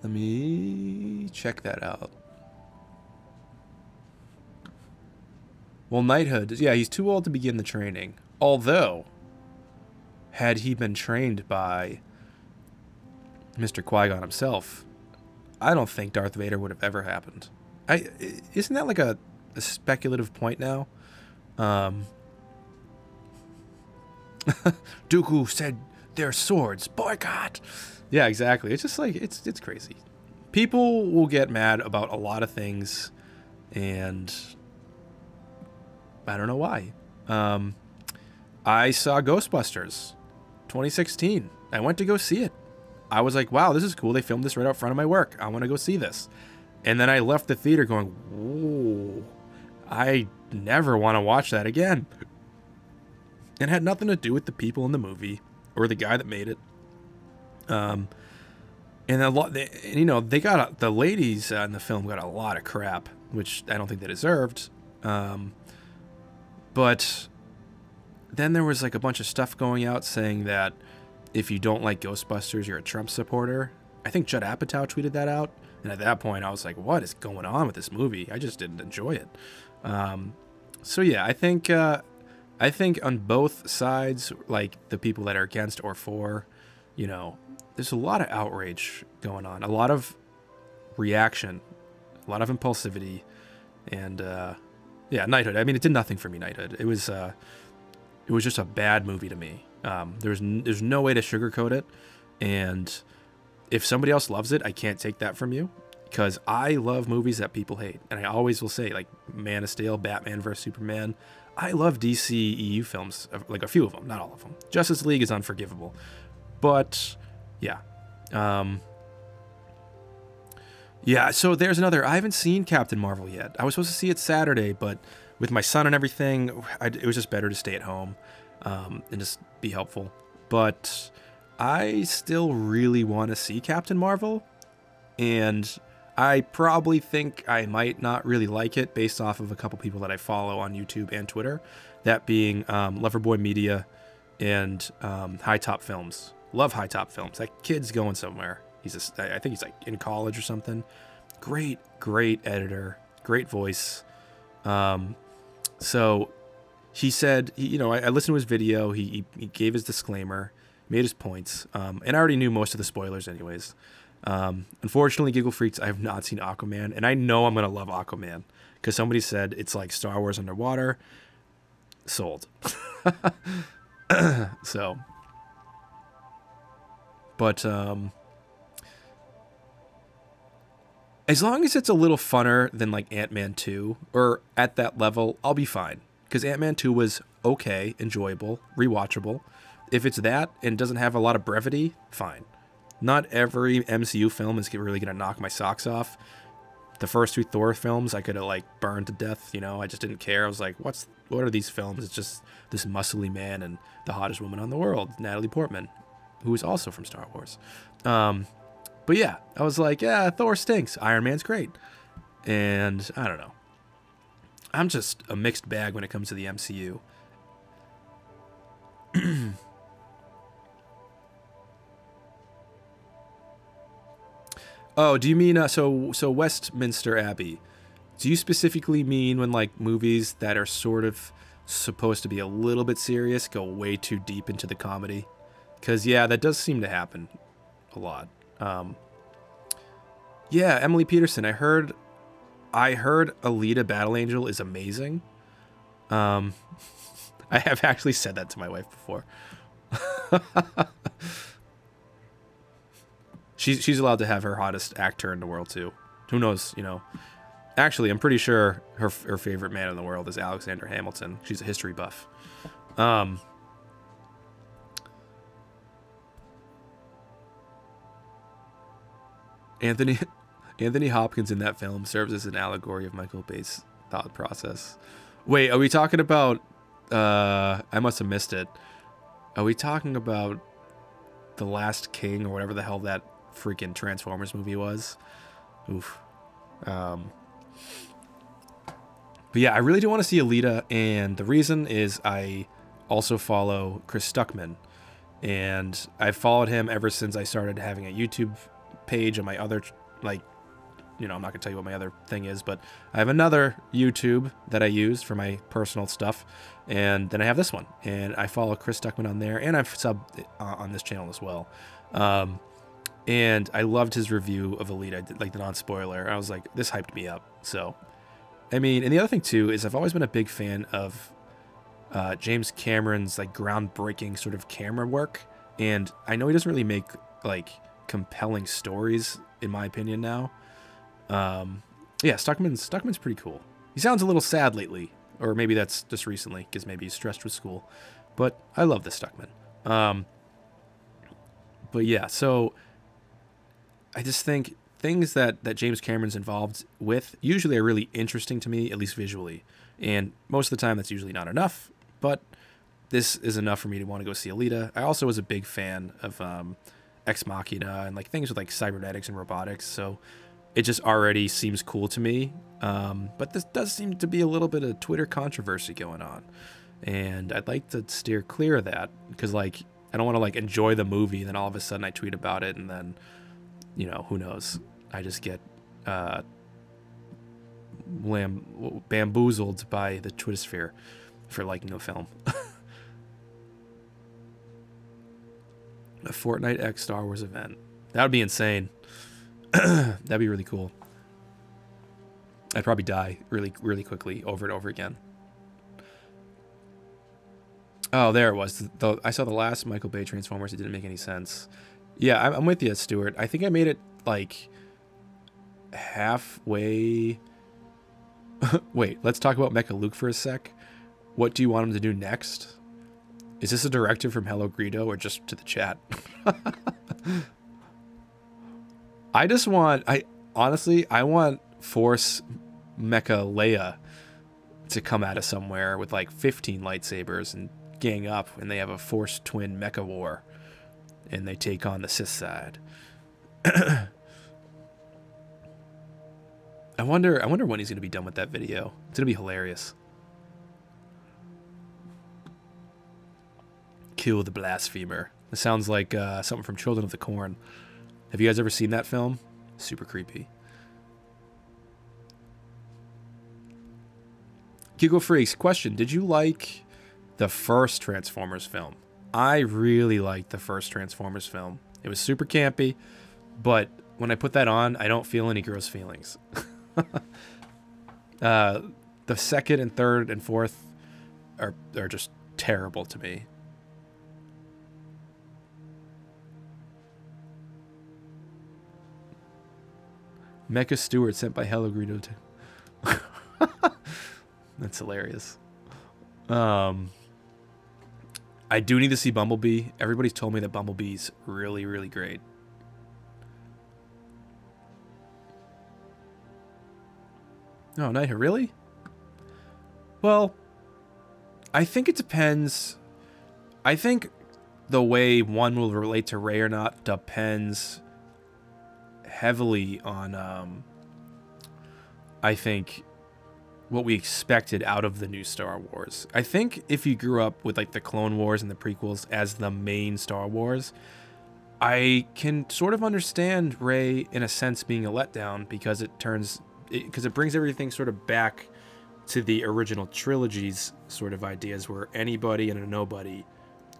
me check that out. Well, knighthood, yeah, he's too old to begin the training. Although, had he been trained by Mr. Qui-Gon himself, I don't think Darth Vader would have ever happened. Isn't that like a speculative point now? Dooku said they're swords. Boycott! Yeah, exactly. It's just like, it's crazy. People will get mad about a lot of things, and I don't know why. I saw Ghostbusters 2016. I went to go see it. I was like, wow, this is cool. They filmed this right out front of my work. I want to go see this. And then I left the theater going, whoa, I never want to watch that again. It had nothing to do with the people in the movie or the guy that made it. And a lot, they got the ladies in the film got a lot of crap, which I don't think they deserved. But then there was like a bunch of stuff going out saying that if you don't like Ghostbusters, you're a Trump supporter. I think Judd Apatow tweeted that out. And at that point, I was like, what is going on with this movie? I just didn't enjoy it. So yeah, I think on both sides, like the people that are against or for, there's a lot of outrage going on, a lot of reaction, a lot of impulsivity, and yeah, Knighthood. I mean, it did nothing for me. Knighthood. It was just a bad movie to me. There's no way to sugarcoat it, and if somebody else loves it, I can't take that from you, because I love movies that people hate, and I always will say, like Man of Steel, Batman vs Superman. I love DCEU films, like a few of them, not all of them. Justice League is unforgivable, but yeah. Yeah, so there's another. I haven't seen Captain Marvel yet. I was supposed to see it Saturday, but with my son and everything, it was just better to stay at home and just be helpful. But I still really want to see Captain Marvel, and I probably think I might not really like it based off of a couple people that I follow on YouTube and Twitter, that being Loverboy Media and High Top Films. Love High Top Films. That kid's going somewhere. I think he's like in college or something. Great editor, great voice. So he said, I listened to his video. He gave his disclaimer, made his points, and I already knew most of the spoilers anyways. Unfortunately, Giggle Freaks, I have not seen Aquaman, and I know I'm going to love Aquaman because somebody said it's like Star Wars underwater. Sold. So, but as long as it's a little funner than like Ant-Man 2 or at that level, I'll be fine, because Ant-Man 2 was okay, enjoyable, rewatchable. If it's that and doesn't have a lot of brevity, fine. Not every MCU film is really going to knock my socks off. The first two Thor films, I could have like burned to death. I just didn't care. I was like, what are these films? It's just this muscly man and the hottest woman on the world, Natalie Portman, who is also from Star Wars. But yeah, I was like, yeah, Thor stinks. Iron Man's great. And I don't know. I'm just a mixed bag when it comes to the MCU. Oh, do you mean so Westminster Abbey? Do you specifically mean when like movies that are sort of supposed to be a little bit serious go way too deep into the comedy? Because yeah, that does seem to happen a lot. Yeah, Emily Peterson. I heard Alita Battle Angel is amazing. I have actually said that to my wife before. She's allowed to have her hottest actor in the world too. Who knows? Actually, I'm pretty sure her favorite man in the world is Alexander Hamilton. She's a history buff. Anthony Anthony Hopkins in that film serves as an allegory of Michael Bay's thought process. Wait, are we talking about I must have missed it. Are we talking about The Last King or whatever the hell that freaking Transformers movie was? Oof. But yeah, I really do want to see Alita, and the reason is I also follow Chris Stuckman, and I've followed him ever since I started having a YouTube page on my other, like, you know, I'm not gonna tell you what my other thing is, but I have another YouTube that I use for my personal stuff, and then I have this one, and I follow Chris Stuckman on there, and I've subbed on this channel as well. And I loved his review of Alita, like the non-spoiler. I was like, this hyped me up. So, I mean, and the other thing too is I've always been a big fan of James Cameron's like groundbreaking sort of camera work, and I know he doesn't really make like compelling stories, in my opinion now. Yeah, Stuckman's pretty cool. He sounds a little sad lately, or maybe that's just recently because maybe he's stressed with school. But I love this Stuckman. But yeah, so I just think things that James Cameron's involved with usually are really interesting to me, at least visually. And most of the time that's usually not enough, but this is enough for me to want to go see Alita. I also was a big fan of Ex Machina and like things with like cybernetics and robotics, so it just already seems cool to me. But this does seem to be a little bit of Twitter controversy going on, and I'd like to steer clear of that because like I don't want to like enjoy the movie and then all of a sudden I tweet about it and then, you know, who knows, I just get bamboozled by the Twittersphere for liking the film. A Fortnite X Star Wars event. That would be insane. That'd be really cool. I'd probably die really, really quickly over and over again. Oh, there it was. I saw the last Michael Bay Transformers. It didn't make any sense. Yeah, I'm with you, Stuart. I think I made it like halfway. Wait, let's talk about Mecha Luke for a sec. What do you want him to do next? Is this a directive from Hello Greedo or just to the chat? Honestly, I want Force Mecha Leia to come out of somewhere with like 15 lightsabers and gang up, and they have a Force twin mecha war, and they take on the Sith side. I wonder when he's gonna be done with that video. It's gonna be hilarious. Kill the Blasphemer. It sounds like something from Children of the Corn. Have you guys ever seen that film? Super creepy. Google Freaks, question. Did you like the first Transformers film? I really liked the first Transformers film. It was super campy, but when I put that on, I don't feel any gross feelings. The second and third and fourth are just terrible to me. Mecha Stewart sent by Hello Greedo too. That's hilarious. I do need to see Bumblebee. Everybody's told me that Bumblebee's really, really great. No, not here. Really? Well, I think it depends. I think the way one will relate to Rey or not depends heavily on, I think, what we expected out of the new Star Wars. I think if you grew up with like the Clone Wars and the prequels as the main Star Wars, I can sort of understand Rey in a sense being a letdown because it brings everything sort of back to the original trilogy's sort of ideas where anybody and a nobody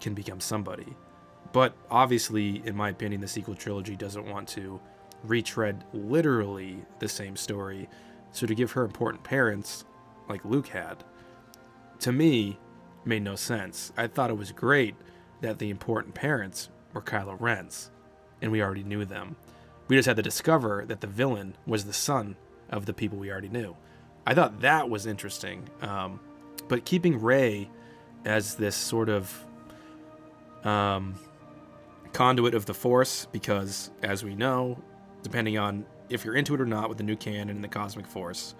can become somebody. But obviously, in my opinion, the sequel trilogy doesn't want to retread literally the same story, so to give her important parents like Luke had, to me, made no sense. I thought it was great that the important parents were Kylo Ren's, and we already knew them. We just had to discover that the villain was the son of the people we already knew. I thought that was interesting, but keeping Rey as this sort of conduit of the Force, because as we know, depending on if you're into it or not with the new canon and the Cosmic Force.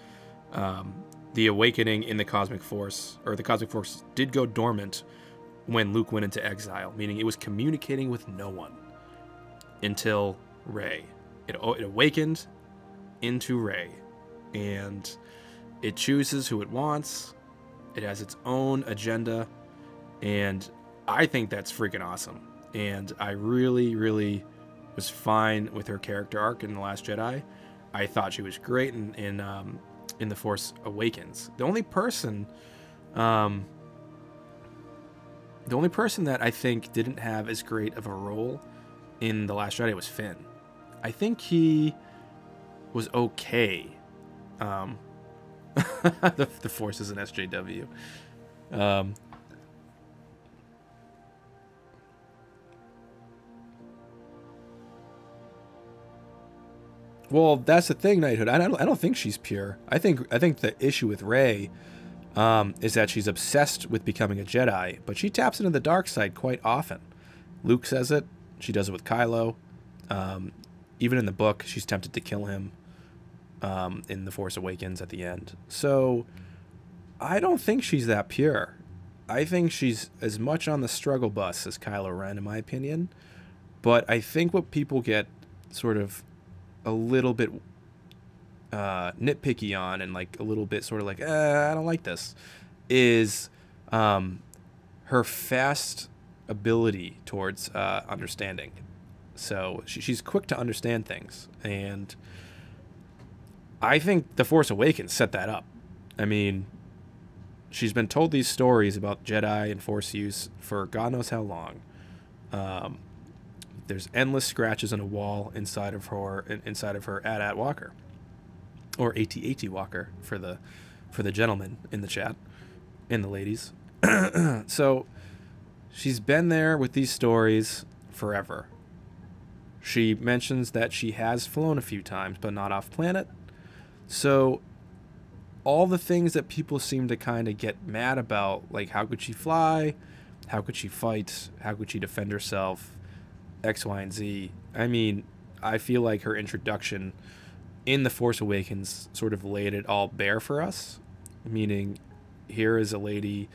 The awakening in the Cosmic Force, or the Cosmic Force, did go dormant when Luke went into exile, meaning it was communicating with no one until Rey. It awakened into Rey, and it chooses who it wants. It has its own agenda, and I think that's freaking awesome. And I really, really was fine with her character arc in The Last Jedi. I thought she was great in The Force Awakens. The only person that I think didn't have as great of a role in The Last Jedi was Finn. I think he was okay. The Force is an SJW. Well, that's the thing, Knighthood. I don't think she's pure. I think the issue with Rey is that she's obsessed with becoming a Jedi, but she taps into the dark side quite often. Luke says it. She does it with Kylo. Even in the book, she's tempted to kill him in The Force Awakens at the end. So I don't think she's that pure. I think she's as much on the struggle bus as Kylo Ren, in my opinion. But I think what people get sort of a little bit nitpicky on, and like a little bit sort of like, I don't like this, is her fast ability towards understanding. So she's quick to understand things, and I think The Force Awakens set that up. I mean, she's been told these stories about Jedi and Force use for God knows how long. There's endless scratches on a wall inside of her AT-AT Walker, or AT-AT Walker for the gentlemen in the chat, and the ladies. So she's been there with these stories forever. She mentions that she has flown a few times, but not off planet. So all the things that people seem to kind of get mad about, like how could she fly, how could she fight, how could she defend herself, X, Y, and Z. I mean, I feel like her introduction in The Force Awakens sort of laid it all bare for us. Meaning, here is a lady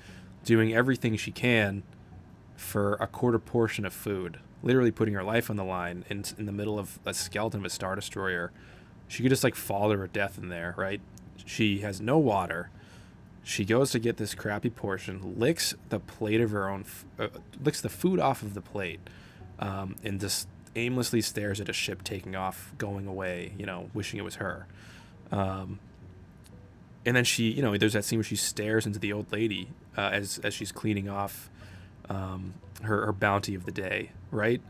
doing everything she can for a quarter portion of food. Literally putting her life on the line in the middle of a skeleton of a Star Destroyer. She could just like fall to her death in there, right? She has no water. She goes to get this crappy portion, licks the plate of her own, licks the food off of the plate, and just aimlessly stares at a ship taking off, going away, wishing it was her. And then she, there's that scene where she stares into the old lady as she's cleaning off her bounty of the day, right?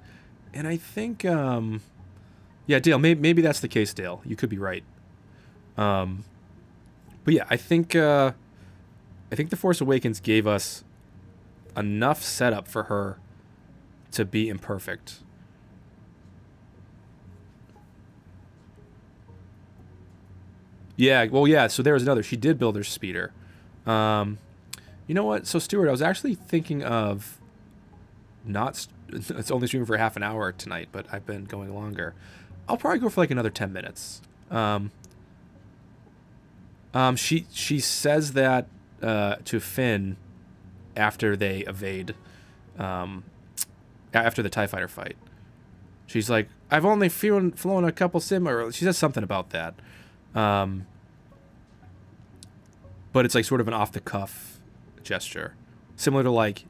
And I think, yeah, Dale, maybe that's the case, Dale. You could be right. But yeah, I think The Force Awakens gave us enough setup for her to be imperfect. Yeah, well, yeah, so there was another. She did build her speeder. You know what? So, Stuart, I was actually thinking of it's only streaming for half an hour tonight, but I've been going longer. I'll probably go for like another 10 minutes. She says that to Finn after they evade, after the TIE fighter fight. She's like, I've only flown a couple or she says something about that. But it's like sort of an off-the-cuff gesture. Similar to like,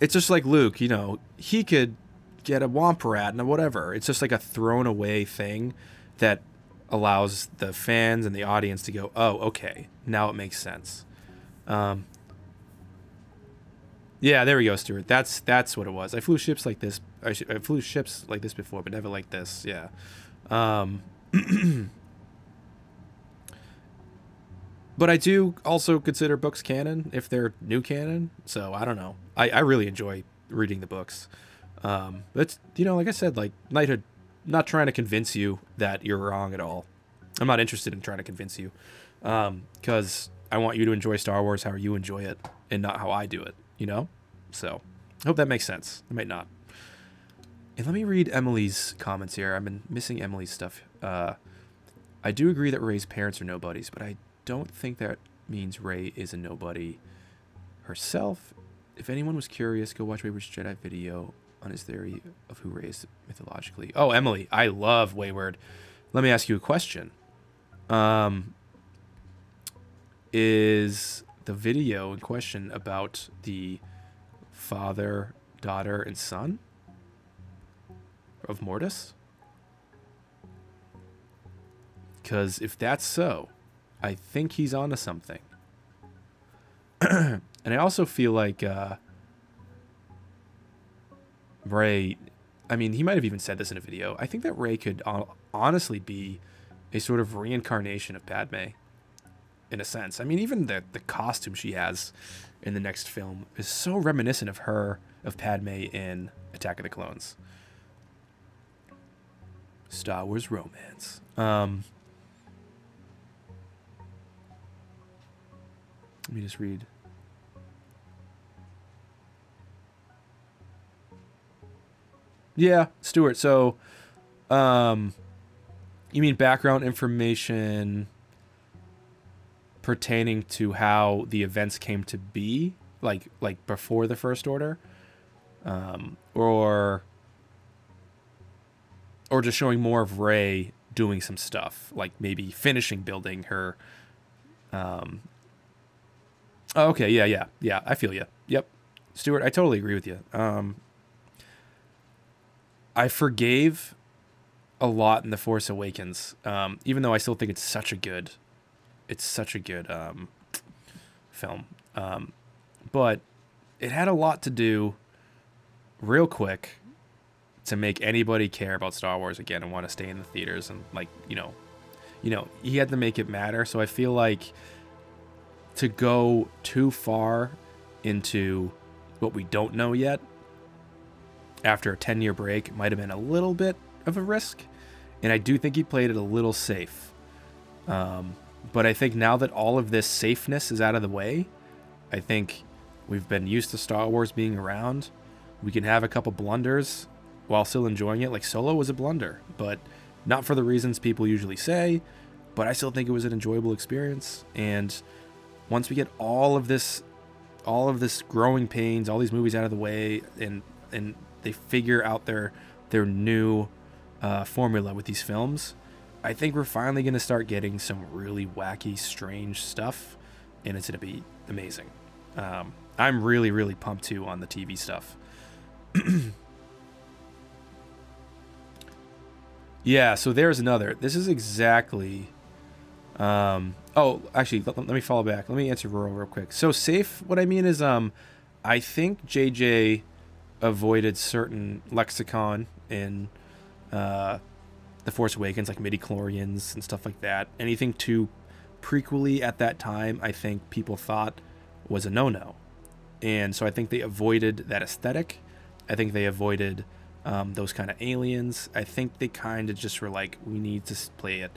it's just like Luke, he could get a Womp Rat and whatever. It's just like a thrown away thing that allows the fans and the audience to go, oh, okay, now it makes sense. Yeah, there we go, Stuart. That's what it was. I flew ships like this. I flew ships like this before, but never like this. Yeah. But I do also consider books canon if they're new canon. So I don't know. I really enjoy reading the books. But like I said, like Knighthood, not trying to convince you that you're wrong at all. I'm not interested in trying to convince you, because I want you to enjoy Star Wars how you enjoy it and not how I do it. So I hope that makes sense. It might not. And let me read Emily's comments here. I've been missing Emily's stuff I do agree that Rey's parents are nobodies, but I don't think that means Rey is a nobody herself. If anyone was curious, go watch Wayward's Jedi video on his theory of who Rey is mythologically. Oh, Emily, I love Wayward. Let me ask you a question. Is the video in question about the father, daughter, and son of Mortis? Because if that's so, I think he's onto something. And I also feel like Rey, I mean, he might have even said this in a video. I think that Rey could honestly be a sort of reincarnation of Padme, in a sense. I mean, even the costume she has in the next film is so reminiscent of her, of Padme in Attack of the Clones. Star Wars romance. Let me just read. Yeah, Stuart. So, you mean background information pertaining to how the events came to be, like before the First Order, or just showing more of Rey doing some stuff, like maybe finishing building her. Oh, okay, yeah. I feel you. Yep, Stuart, I totally agree with you. I forgave a lot in The Force Awakens, even though I still think it's such a good film. But it had a lot to do real quick to make anybody care about Star Wars again and want to stay in the theaters, and like, you know, he had to make it matter. So I feel like to go too far into what we don't know yet after a 10-year break might have been a little bit of a risk, and I do think he played it a little safe. But I think now that all of this safeness is out of the way, I think we've been used to Star Wars being around. We can have a couple blunders while still enjoying it. Like Solo was a blunder, but not for the reasons people usually say, but I still think it was an enjoyable experience. And once we get all of this growing pains, all these movies out of the way, and they figure out their new formula with these films, I think we're finally going to start getting some really wacky, strange stuff, and it's going to be amazing. I'm really, really pumped too on the TV stuff. Yeah, so there's another. This is exactly... oh, actually, let me follow back. Let me answer Rural real quick. So safe, what I mean is, I think JJ avoided certain lexicon in The Force Awakens, like midi-chlorians and stuff like that. Anything too prequel-y at that time, I think people thought was a no-no. And so I think they avoided that aesthetic. I think they avoided those kind of aliens. I think they kind of just were like, we need to play it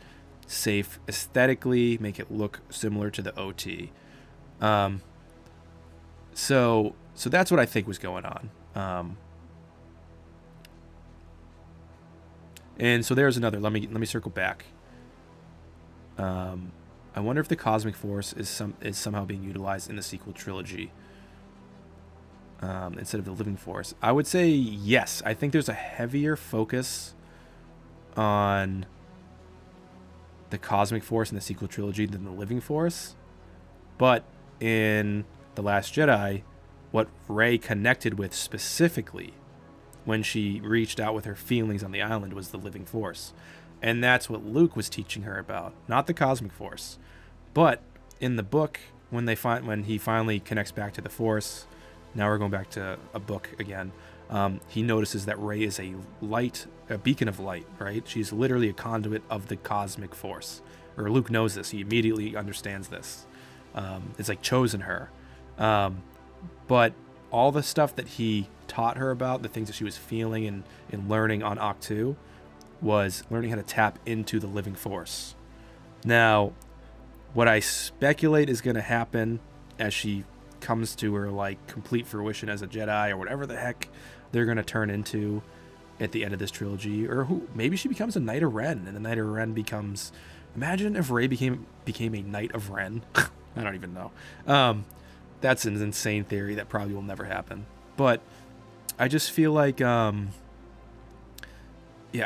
safe aesthetically, make it look similar to the OT. So that's what I think was going on. And so there's another. Let me circle back. I wonder if the Cosmic Force is somehow being utilized in the sequel trilogy instead of the Living Force. I would say yes. I think there's a heavier focus on the Cosmic Force in the sequel trilogy than the Living Force. But in The Last Jedi, what Rey connected with specifically when she reached out with her feelings on the island was the Living Force. And that's what Luke was teaching her about, not the Cosmic Force. But in the book, when he finally connects back to the Force, now we're going back to a book again, he notices that Rey is a beacon of light, right? She's literally a conduit of the Cosmic Force. Or Luke knows this. He immediately understands this. It's like chosen her. But all the stuff that he taught her about, the things that she was feeling and learning on Ahch-To, was learning how to tap into the Living Force. Now, what I speculate is going to happen as she comes to her like complete fruition as a Jedi, or whatever the heck they're going to turn into, at the end of this trilogy, or who maybe she becomes a Knight of Ren, and the Knight of Ren becomes. Imagine if Rey became a Knight of Ren. I don't even know. That's an insane theory that probably will never happen. But I just feel like, I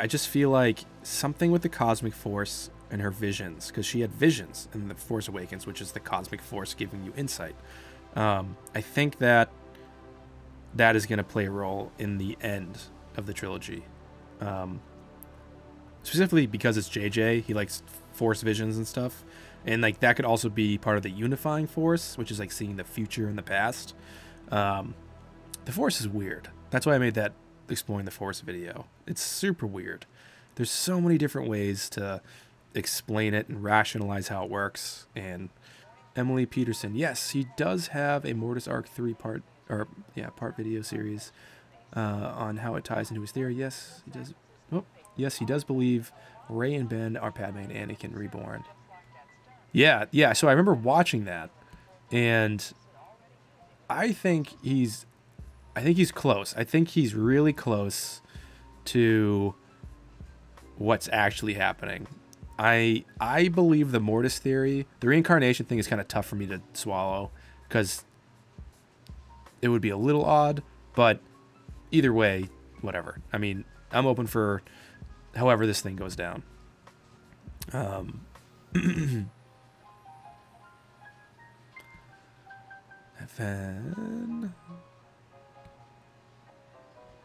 just feel like something with the cosmic force and her visions, because she had visions in The Force Awakens, which is the cosmic force giving you insight. I think that is going to play a role in the end of the trilogy. Specifically because it's JJ, he likes force visions and stuff. And like that could also be part of the unifying force, which is like seeing the future and the past. The force is weird. That's why I made that exploring the force video. It's super weird. There's so many different ways to explain it and rationalize how it works. And Emily Peterson, yes, he does have a Mortis Arc 3 part video series on how it ties into his theory. Yes, he does. Oh, yes, he does believe Rey and Ben are Padme and Anakin reborn. Yeah. So I remember watching that, and I think he's close. I think he's really close to what's actually happening. I believe the Mortis theory, the reincarnation thing, is kind of tough for me to swallow because it would be a little odd, but either way, whatever. I mean, I'm open for however this thing goes down. FN.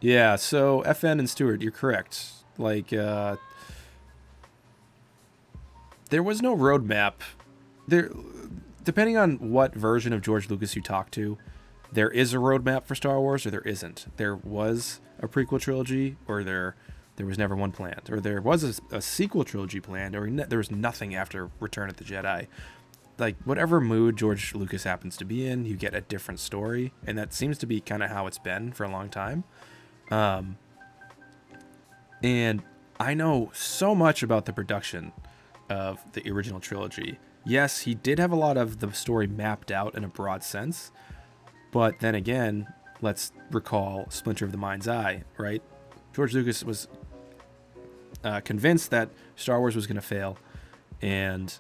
Yeah, so FN and Stewart, you're correct. Like, there was no roadmap. There, depending on what version of George Lucas you talk to, there is a roadmap for Star Wars, or there isn't. There was a prequel trilogy, or there was never one planned, or there was a sequel trilogy planned, or there was nothing after Return of the Jedi. Like, whatever mood George Lucas happens to be in, you get a different story, and that seems to be kind of how it's been for a long time. And I know so much about the production of the original trilogy. Yes, he did have a lot of the story mapped out in a broad sense, but then again, let's recall Splinter of the Mind's Eye, right? George Lucas was convinced that Star Wars was going to fail, and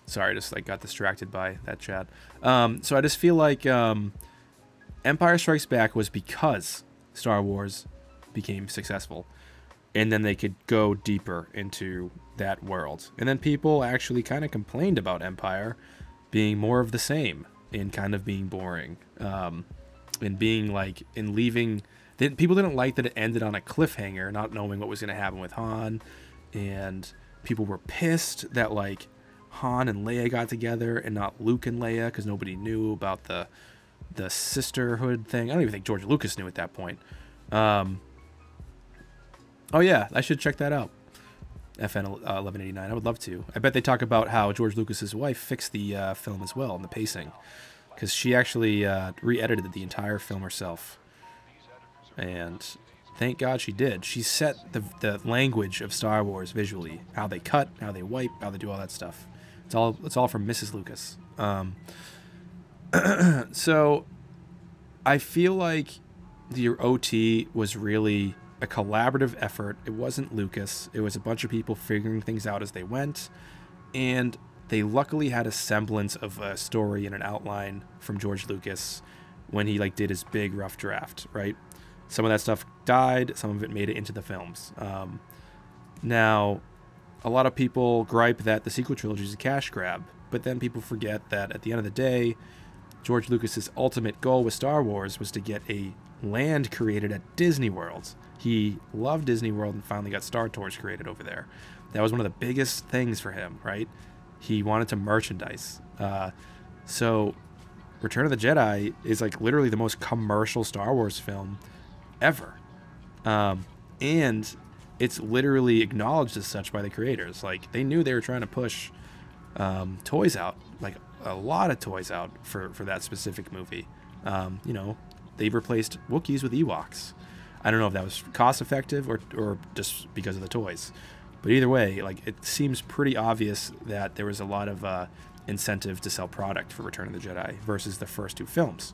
sorry, I just like got distracted by that chat. So I just feel like Empire Strikes Back was because Star Wars became successful, and then they could go deeper into that world. And then people actually kind of complained about Empire being more of the same and kind of being boring, and being like, and leaving. People didn't like that it ended on a cliffhanger, not knowing what was going to happen with Han, and people were pissed that like Han and Leia got together and not Luke and Leia, because nobody knew about the sisterhood thing. I don't even think George Lucas knew at that point. Oh yeah, I should check that out. FN 1189. I would love to. I bet they talk about how George Lucas's wife fixed the film as well, and the pacing, because she actually re-edited the entire film herself, and thank God she did. She set the language of Star Wars visually, how they cut, how they wipe, how they do all that stuff. It's all from Mrs. Lucas. So I feel like the OT was really a collaborative effort. It wasn't Lucas. It was a bunch of people figuring things out as they went, and they luckily had a semblance of a story and an outline from George Lucas when he like did his big rough draft, right? Some of that stuff died, some of it made it into the films. Now, a lot of people gripe that the sequel trilogy is a cash grab, but then people forget that at the end of the day, George Lucas's ultimate goal with Star Wars was to get a land created at Disney World. He loved Disney World and finally got Star Tours created over there. That was one of the biggest things for him, right? He wanted to merchandise. So Return of the Jedi is like literally the most commercial Star Wars film ever. And it's literally acknowledged as such by the creators. Like, they knew they were trying to push toys out, like a lot of toys out for that specific movie. You know, they've replaced Wookiees with Ewoks. I don't know if that was cost effective or just because of the toys. But either way, like, it seems pretty obvious that there was a lot of incentive to sell product for Return of the Jedi versus the first two films.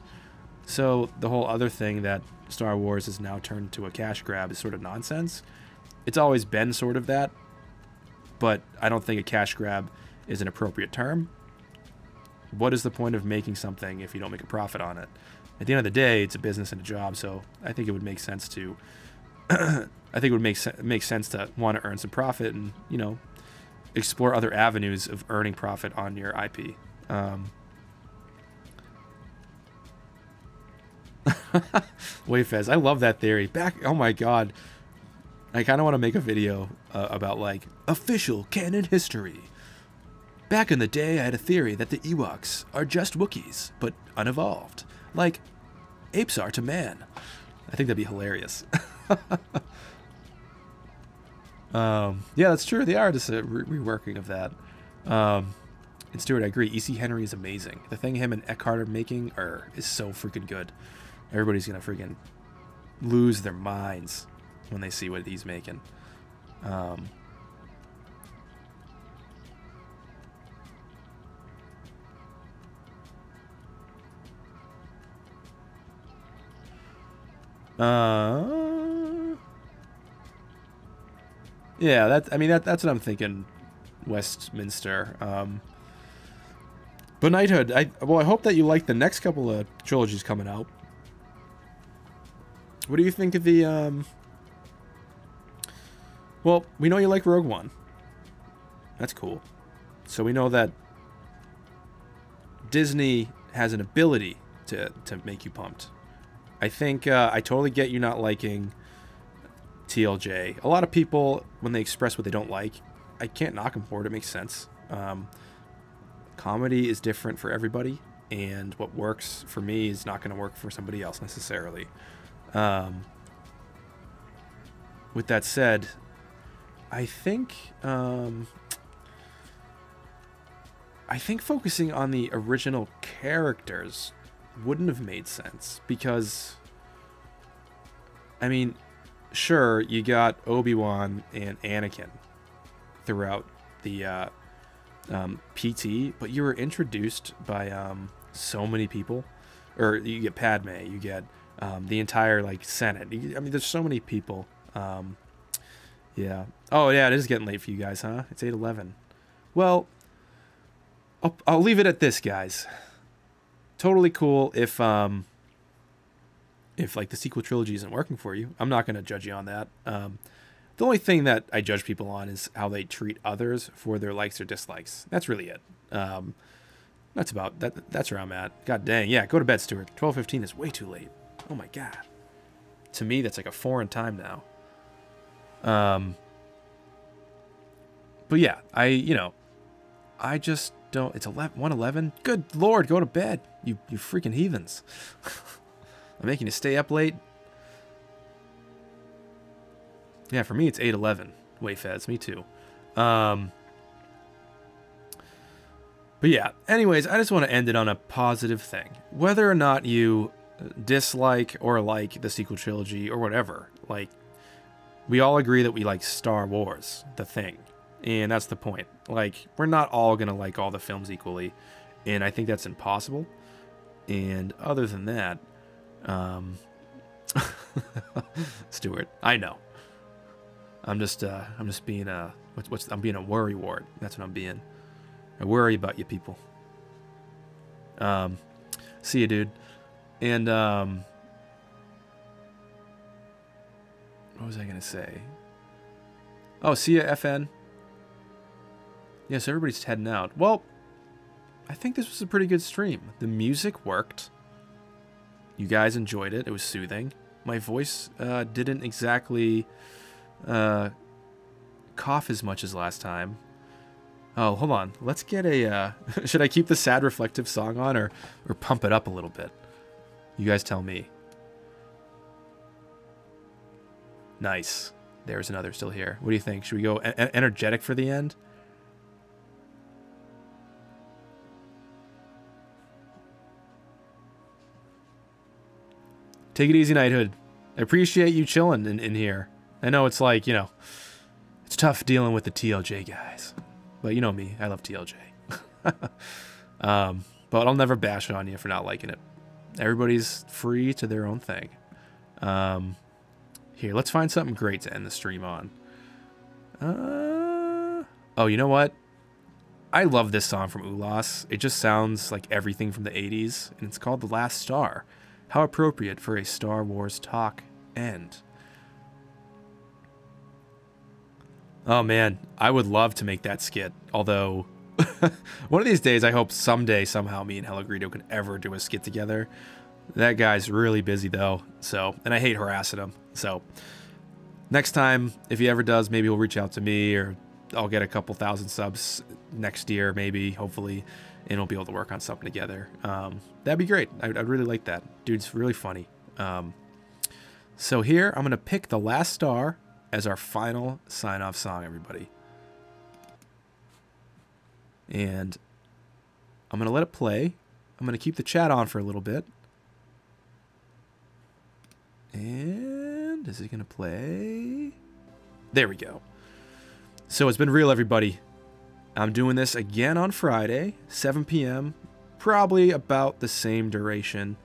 So the whole other thing that Star Wars has now turned to a cash grab is sort of nonsense. It's always been sort of that, but I don't think a cash grab is an appropriate term. What is the point of making something if you don't make a profit on it? At the end of the day, it's a business and a job, so I think it would make sense to I think it would make sense to want to earn some profit and, you know, explore other avenues of earning profit on your IP. Wayfez, I love that theory. Oh my god. I kind of want to make a video about, like, official canon history. Back in the day, I had a theory that the Ewoks are just Wookiees, but unevolved. Like, apes are to man. I think that'd be hilarious. Yeah, that's true. They are just a reworking of that. And Stuart, I agree. E.C. Henry is amazing. The thing him and Eckhart are making is so freaking good. Everybody's gonna freaking lose their minds when they see what he's making. Yeah, that's what I'm thinking, Westminster. But Knighthood, I hope that you like the next couple of trilogies coming out. What do you think of the, well, we know you like Rogue One. That's cool. So we know that Disney has an ability to make you pumped. I think I totally get you not liking TLJ. A lot of people, when they express what they don't like, I can't knock them for it. It makes sense. Comedy is different for everybody, and what works for me is not going to work for somebody else necessarily. With that said, I think focusing on the original characters wouldn't have made sense, because, I mean, sure, you got Obi-Wan and Anakin throughout the PT, but you were introduced by so many people. Or you get Padme, you get the entire, like, Senate. I mean, there's so many people. Yeah. Oh, yeah, it is getting late for you guys, huh? It's 8:11. Well, I'll leave it at this, guys. Totally cool if like the sequel trilogy isn't working for you. I'm not going to judge you on that. The only thing that I judge people on is how they treat others for their likes or dislikes. That's really it. That's about that. That's where I'm at. God dang, yeah. Go to bed, Stuart. 12:15 is way too late. Oh my god. To me, that's like a foreign time now. But yeah, I just don't. It's 1:11. Good lord, go to bed. You freaking heathens. I'm making you stay up late. Yeah, for me it's 8:11. Wayfeds, me too. But yeah, anyways, I just want to end it on a positive thing. Whether or not you dislike or like the sequel trilogy or whatever, like, we all agree that we like Star Wars, the thing. And that's the point. Like, we're not all going to like all the films equally. And I think that's impossible. And other than that, Stuart, I know. I'm just being I'm being a worry wart. That's what I'm being. I worry about you people. See you, dude. And what was I gonna say? Oh, see ya, FN. Yeah, so everybody's heading out. Well, I think this was a pretty good stream. The music worked. You guys enjoyed it. It was soothing. My voice didn't exactly cough as much as last time. Oh, hold on. Let's get a... should I keep the sad reflective song on or pump it up a little bit? You guys tell me. Nice. There's another still here. What do you think? Should we go energetic for the end? Take it easy, Knighthood. I appreciate you chilling in here. I know it's like, you know, it's tough dealing with the TLJ guys. But you know me, I love TLJ. But I'll never bash on you for not liking it. everybody's free to their own thing. Here, let's find something great to end the stream on. Oh, you know what? I love this song from Ulas. It just sounds like everything from the 80s, and it's called The Last Star. How appropriate for a Star Wars talk end. Oh man, I would love to make that skit, although one of these days I hope someday somehow me and Hello Greedo can ever do a skit together. That guy's really busy though, so, and I hate harassing him, so next time, if he ever does, maybe he'll reach out to me, or I'll get a couple thousand subs next year, maybe, hopefully, and we'll be able to work on something together. That'd be great. I'd really like that. Dude's really funny. So here, I'm going to pick The Last Star as our final sign-off song, everybody. And I'm going to let it play. I'm going to keep the chat on for a little bit. And is it going to play? There we go. So it's been real, everybody. I'm doing this again on Friday, 7 p.m. Probably about the same duration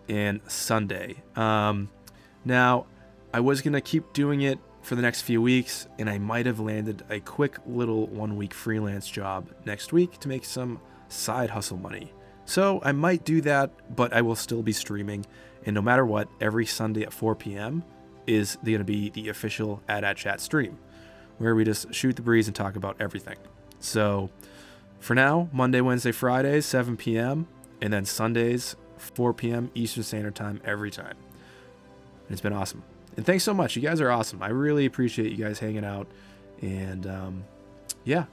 in Sunday. Now, I was going to keep doing it for the next few weeks, and I might have landed a quick little 1-week freelance job next week to make some side hustle money. So I might do that, but I will still be streaming. And no matter what, every Sunday at 4 p.m. is going to be the official AT Chat stream, where we just shoot the breeze and talk about everything. So for now, Monday, Wednesday, Fridays, 7 p.m. and then Sundays, 4 p.m. Eastern Standard Time every time. And it's been awesome. And thanks so much. You guys are awesome. I really appreciate you guys hanging out. And yeah,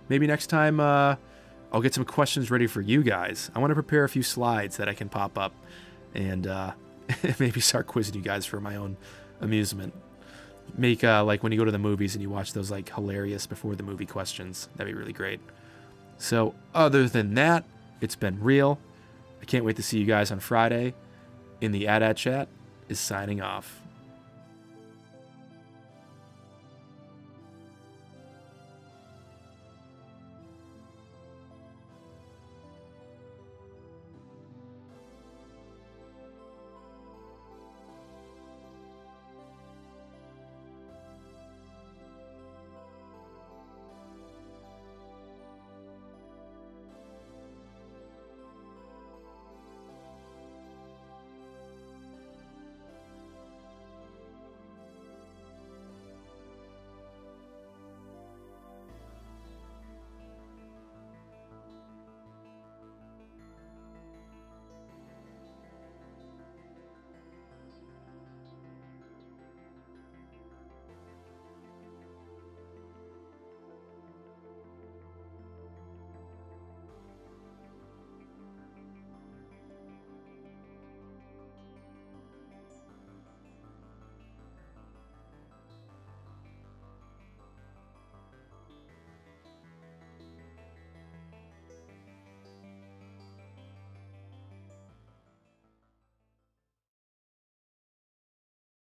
maybe next time I'll get some questions ready for you guys. I want to prepare a few slides that I can pop up and maybe start quizzing you guys for my own amusement. Make like when you go to the movies and you watch those like hilarious before the movie questions. That'd be really great. So other than that, it's been real. I can't wait to see you guys on Friday. In the AT Chat is signing off.